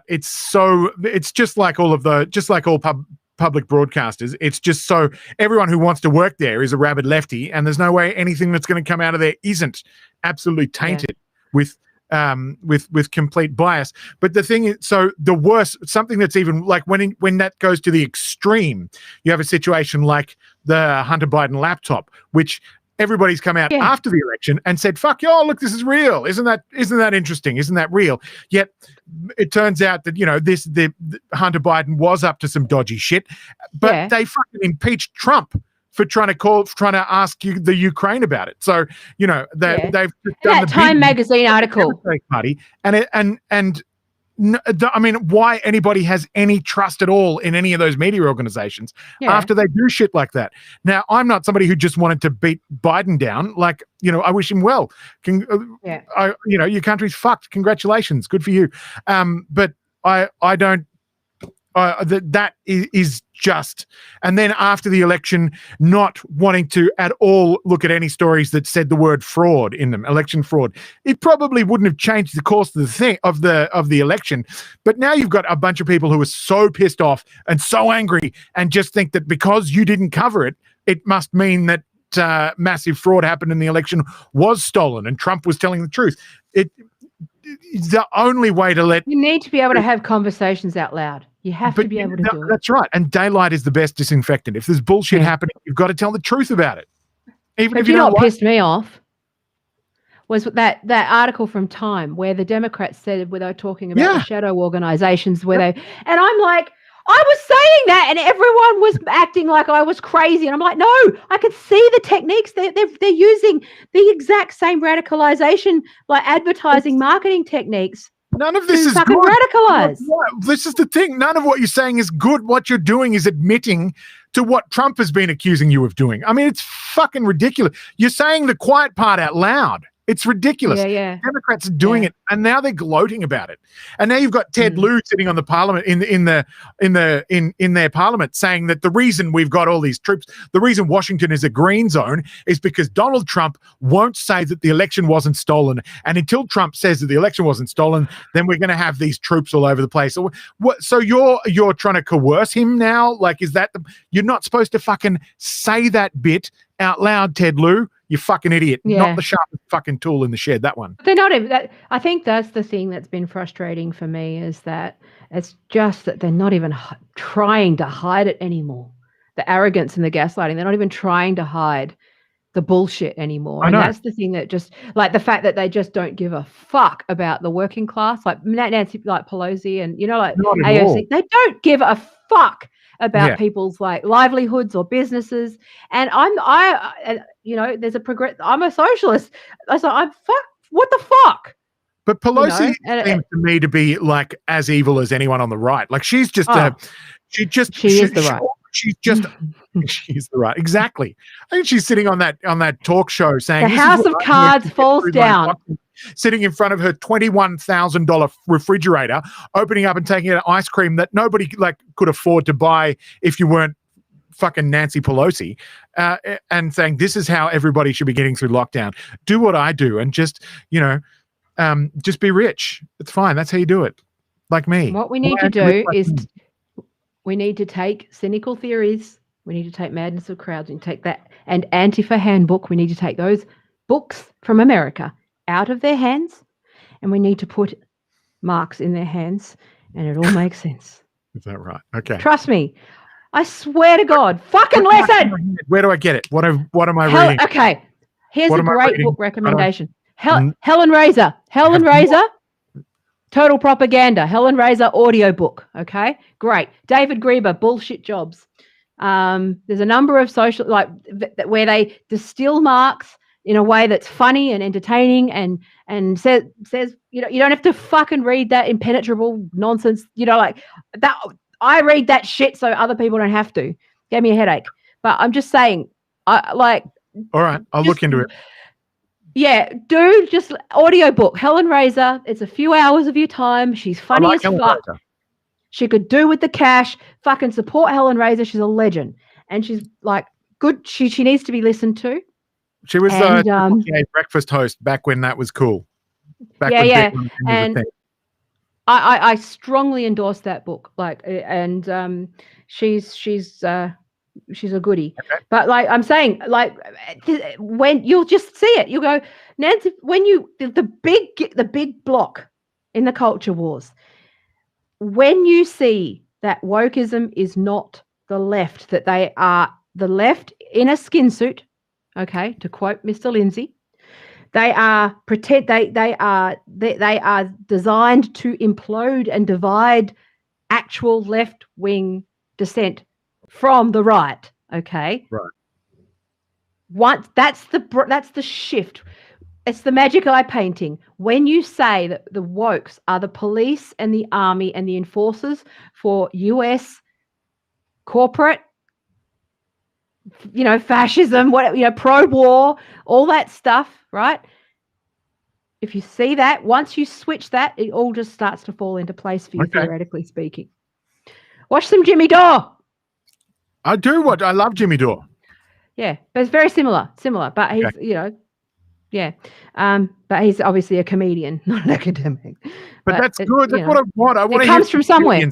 it's just like all public broadcasters. It's just so everyone who wants to work there is a rabid lefty, and there's no way anything that's going to come out of there isn't absolutely tainted with complete bias. But the thing is, so the worst, something that's even like when that goes to the extreme, you have a situation like the Hunter Biden laptop, which everybody's come out after the election and said, fuck, yo, look, this is real. Isn't that interesting? Isn't that real? Yet it turns out that, the Hunter Biden was up to some dodgy shit, but they fucking impeached Trump for trying to ask the Ukraine about it. So, they've done that Time magazine article. Party, I mean, why anybody has any trust at all in any of those media organizations after they do shit like that? Now, I'm not somebody who just wanted to beat Biden down. Like, I wish him well. Your country's fucked. Congratulations. Good for you. But I don't. That is just, and then after the election, not wanting to at all look at any stories that said the word fraud in them, election fraud. It probably wouldn't have changed the course of the election. But now you've got a bunch of people who are so pissed off and so angry and just think that because you didn't cover it, it must mean that massive fraud happened in the election, was stolen, and Trump was telling the truth. It's the only way to let... You need to be able to have conversations out loud. You have to be able to do it. That's right. And daylight is the best disinfectant. If there's bullshit happening, you've got to tell the truth about it. Even if you don't. What pissed me off was that article from Time where the Democrats said, where they were talking about the shadow organizations, and I'm like, I was saying that and everyone was acting like I was crazy. And I'm like, no, I could see the techniques. They're using the exact same radicalization, like advertising, marketing techniques. None of this is fucking good. Radicalized. This is the thing. None of what you're saying is good. What you're doing is admitting to what Trump has been accusing you of doing. I mean, it's fucking ridiculous. You're saying the quiet part out loud. It's ridiculous. Democrats are doing it, and now they're gloating about it. And now you've got Ted Lieu sitting on the parliament in their parliament saying that the reason we've got all these troops, the reason Washington is a green zone, is because Donald Trump won't say that the election wasn't stolen. And until Trump says that the election wasn't stolen, then we're going to have these troops all over the place. So what? So you're trying to coerce him now? Like, is that you're not supposed to fucking say that bit out loud, Ted Lieu? You fucking idiot. Not the sharpest fucking tool in the shed, that one. They're not even that. I think that's the thing that's been frustrating for me, is that it's just that they're not even trying to hide it anymore. The arrogance and the gaslighting, they're not even trying to hide the bullshit anymore. I know. And that's the thing that just, like the fact that they just don't give a fuck about the working class, like Nancy, like Pelosi and, like AOC, they don't give a fuck about people's like livelihoods or businesses. And there's I'm a socialist. I'm what the fuck? But Pelosi seems to me to be like as evil as anyone on the right. Like she's just she is the right. She's the right. Exactly. I think she's sitting on that talk show saying the House of Cards falls down. Sitting in front of her $21,000 refrigerator, opening up and taking out ice cream that nobody could afford to buy if you weren't fucking Nancy Pelosi, and saying this is how everybody should be getting through lockdown. Do what I do and just be rich. It's fine. That's how you do it. Like me. What we need to do is we need to take cynical theories. We need to take madness of crowds and take that, and Antifa handbook. We need to take those books from America out of their hands, and we need to put Marx in their hands, and it all makes sense. Is that right? Okay. Trust me. I swear to God. Fucking listen. Where do I get it? What am I reading? Okay. Here's a great book recommendation. Helen Razor. Helen Razor. Total Propaganda. Helen Razor audiobook. Okay. Great. David Grieber, Bullshit Jobs. There's a number of social, where they distill Marx in a way that's funny and entertaining and says you don't have to fucking read that impenetrable nonsense, like that. I read that shit so other people don't have to. Gave me a headache. But I'm just saying, all right, I'll look into it. Yeah, do just audiobook. Helen Razor. It's a few hours of your time. She's funny as fuck. She could do with the cash. Fucking support Helen Razor. She's a legend. and she's like good. She needs to be listened to. She was And the breakfast host back when that was cool. Back when yeah, was a and thing. I strongly endorse that book. Like, and she's a goodie. Okay. But like I'm saying, like when you'll just see it, you'll go, Nancy, when the big block in the culture wars, when you see that wokeism is not the left, that they are the left in a skin suit, okay, to quote Mr. Lindsay, they are they are designed to implode and divide actual left wing dissent from the right. Okay. Right. Once that's the shift. It's the magic eye painting. When you say that the wokes are the police and the army and the enforcers for US corporate, fascism, whatever, pro-war, all that stuff, right? If you see that, once you switch that, it all just starts to fall into place for you, theoretically speaking. Watch some Jimmy Dore. I do. I love Jimmy Dore. Yeah, but it's very similar, but he's, yeah. But he's obviously a comedian, not an academic. But that's good. That's what I want. I want it comes from somewhere.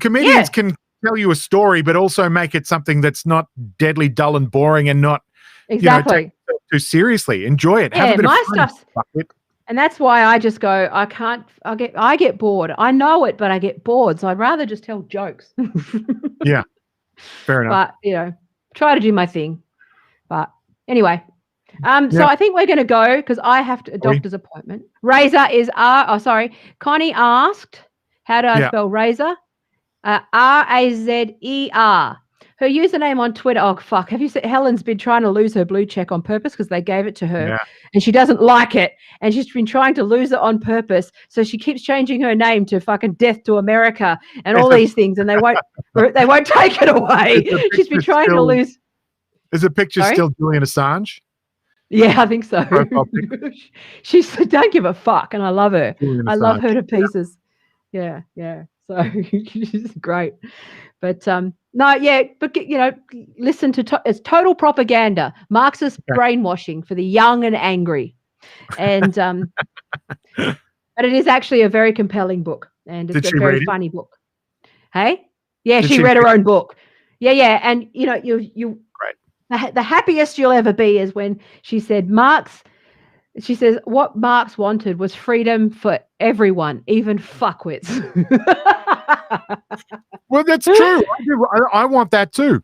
Comedians can tell you a story, but also make it something that's not deadly, dull, and boring, and not exactly take it too seriously. Enjoy it. Yeah, have a bit my of fun. Stuff. And that's why I just go, I get bored. I know it, but I get bored. So I'd rather just tell jokes. Yeah. Fair enough. But, try to do my thing. But anyway, so I think we're going to go because I have a doctor's appointment. Razor is Connie asked, how do I spell Razor? Razer. Her username on Twitter. Oh, fuck. Have you seen Helen's been trying to lose her blue check on purpose because they gave it to her and she doesn't like it. And she's been trying to lose it on purpose. So she keeps changing her name to fucking Death to America and all these things. And they won't take it away. She's been trying to lose. Is the picture still Julian Assange? Yeah, I think so. She said, don't give a fuck. And I love her. I love her to pieces. Yeah. So she's great. But listen to it's total propaganda, Marxist brainwashing for the young and angry. And but it is actually a very compelling book, and it's a very funny book. Hey? Yeah, she read her own book. Yeah. And you the happiest you'll ever be is when she said she says what Marx wanted was freedom for everyone, even fuckwits. Well, that's true. I want that too.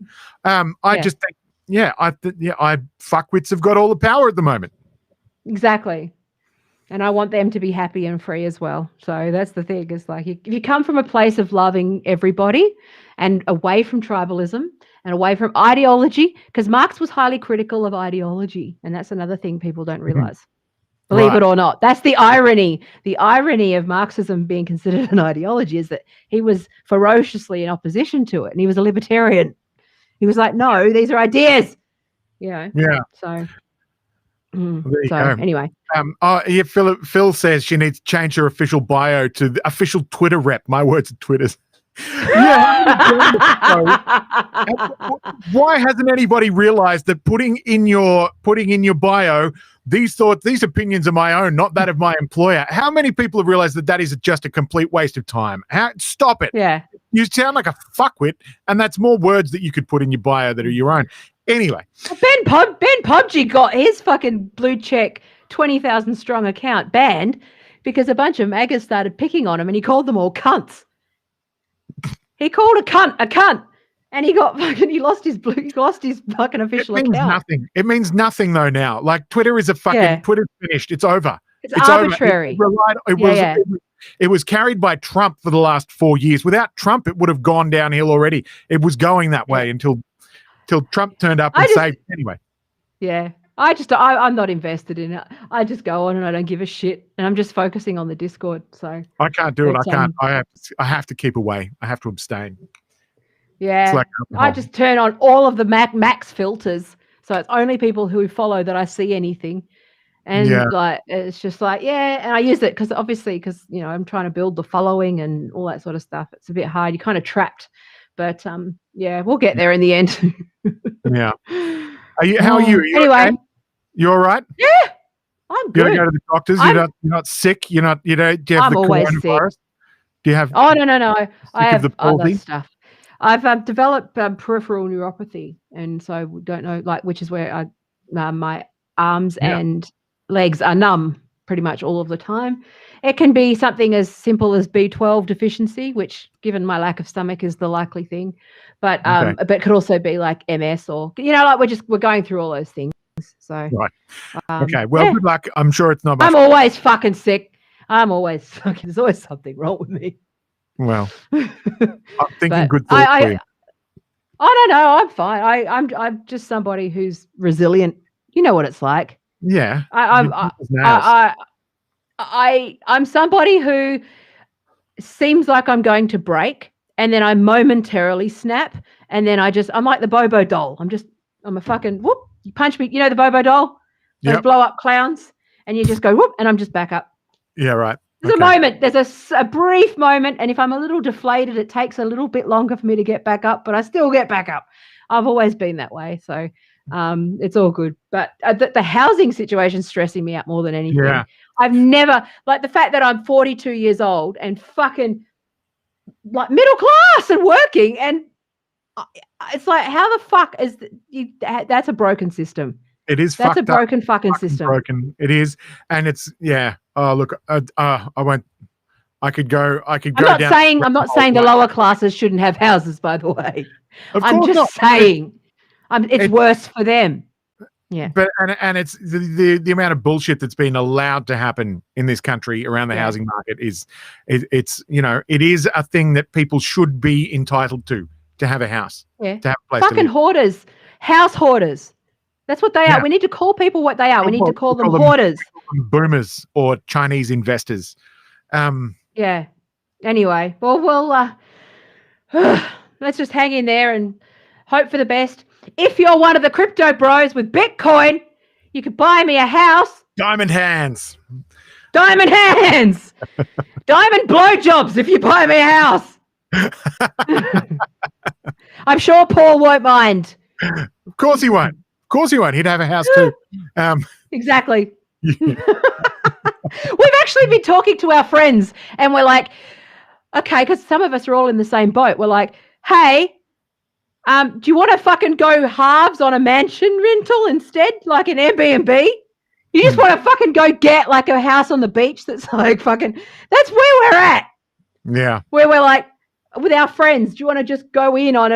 Just think, fuckwits have got all the power at the moment. Exactly. And I want them to be happy and free as well. So that's the thing. It's like if you come from a place of loving everybody and away from tribalism and away from ideology, because Marx was highly critical of ideology. And that's another thing people don't realize. Believe it or not. That's the irony. The irony of Marxism being considered an ideology is that he was ferociously in opposition to it. And he was a libertarian. He was like, no, these are ideas. Yeah. So, anyway. Phil says she needs to change her official bio to the official Twitter rep. My words are Twitter's. Why hasn't anybody realized that putting in your bio these opinions are my own, not that of my employer? How many people have realized that is just a complete waste of time? Stop it. Yeah. You sound like a fuckwit, and that's more words that you could put in your bio that are your own. Anyway. Ben Podgy got his fucking blue check 20,000 strong account banned because a bunch of MAGAs started picking on him and he called them all cunts. He called a cunt. And he lost his fucking official account. It means nothing though now. Like Twitter is Twitter's finished. It's over. It's arbitrary. It was carried by Trump for the last 4 years. Without Trump, it would have gone downhill already. It was going that way until Trump turned up and saved it anyway. Yeah. I'm not invested in it. I just go on and I don't give a shit. And I'm just focusing on the Discord. So I can't do it. I can't. I have to keep away. I have to abstain. Yeah, like I just turn on all of the max filters, so it's only people who follow that I see anything, and it's just like and I use it because I'm trying to build the following and all that sort of stuff. It's a bit hard. You're kind of trapped But yeah, we'll get there in the end. Yeah. How are you? Are you Anyway, okay? You all right? yeah, I'm You good. got to go to the doctors. You're not sick. You don't. Do you have I'm the always sick. coronavirus? Do you have? Oh no! I Sick of the have other palsy? stuff. I've developed peripheral neuropathy, and so we don't know, like, which is where my arms Yeah. and legs are numb pretty much all of the time. It can be something as simple as B12 deficiency, which, given my lack of stomach, is the likely thing. But but it could also be like MS, or like we're going through all those things. So Right. Okay. Well, good luck. I'm sure it's not much. I'm always fucking sick. I'm always fucking. There's always something wrong with me. Well, I'm thinking good thoughts for you. I don't know. I'm fine. I'm just somebody who's resilient. You know what it's like. Yeah. I'm somebody who seems like I'm going to break, and then I momentarily snap, and then I'm like the Bobo doll. I'm a fucking whoop. You punch me. You know the Bobo doll? Those blow up clowns, and you just go whoop, and I'm just back up. Yeah, right. There's a moment. There's a brief moment, and if I'm a little deflated, it takes a little bit longer for me to get back up, but I still get back up. I've always been that way, so it's all good. But the housing situation's stressing me out more than anything. Yeah. I've never, like, the fact that I'm 42 years old and fucking like middle class and working, and it's like, how the fuck is that's a broken system. It is. That's a broken fucking system. Broken. It is, and it's Oh, look, I won't. I could go. I'm not saying the lower classes shouldn't have houses. By the way, I'm just saying, it's worse for them. Yeah. But and it's the amount of bullshit that's been allowed to happen in this country around the housing market is it is a thing that people should be entitled to have a house. Yeah. To have a place fucking to live. Hoarders, house hoarders. That's what they are. We need to call people what they are. We need to call them hoarders. Boomers or Chinese investors. Yeah. Anyway, well, let's just hang in there and hope for the best. If you're one of the crypto bros with Bitcoin, you could buy me a house. Diamond hands. Diamond hands. Diamond blowjobs if you buy me a house. I'm sure Paul won't mind. Of course he won't. Of course he won't. He'd have a house too. Exactly. Yeah. We've actually been talking to our friends, and we're like, okay, because some of us are all in the same boat. We're like, hey, do you want to fucking go halves on a mansion rental instead, like an Airbnb? You just want to fucking go get like a house on the beach that's like fucking, that's where we're at. Yeah. Where we're like, with our friends, do you want to just go in on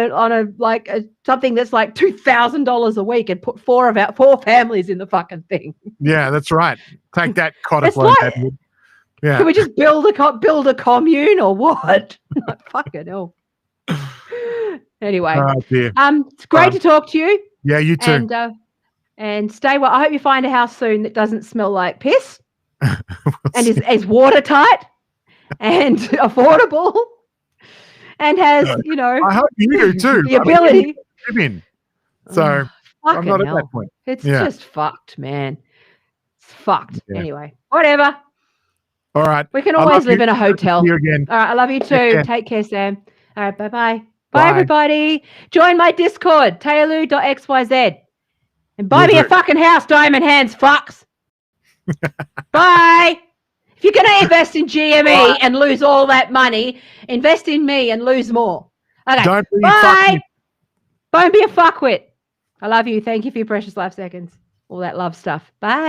something that's like $2,000 a week and put four families in the fucking thing? Yeah, that's right. Take that, cottage. Yeah. Can we just build a commune or what? Fucking hell. Anyway, it's great to talk to you. Yeah, you too. And stay well. I hope you find a house soon that doesn't smell like piss and is watertight and affordable. And has, I hope you do too. The ability. Live in. So I'm not at that point. It's just fucked, man. It's fucked. Yeah. Anyway, whatever. All right. We can always live in a hotel. See you again. All right. I love you too. Take care, Sam. All right. Bye-bye. Bye, everybody. Join my Discord, tayalu.xyz. And buy me a fucking house, Diamond Hands, fucks. Bye. If you're going to invest in GME and lose all that money, invest in me and lose more. Okay, bye. Don't be a fuckwit. I love you. Thank you for your precious life seconds. All that love stuff. Bye.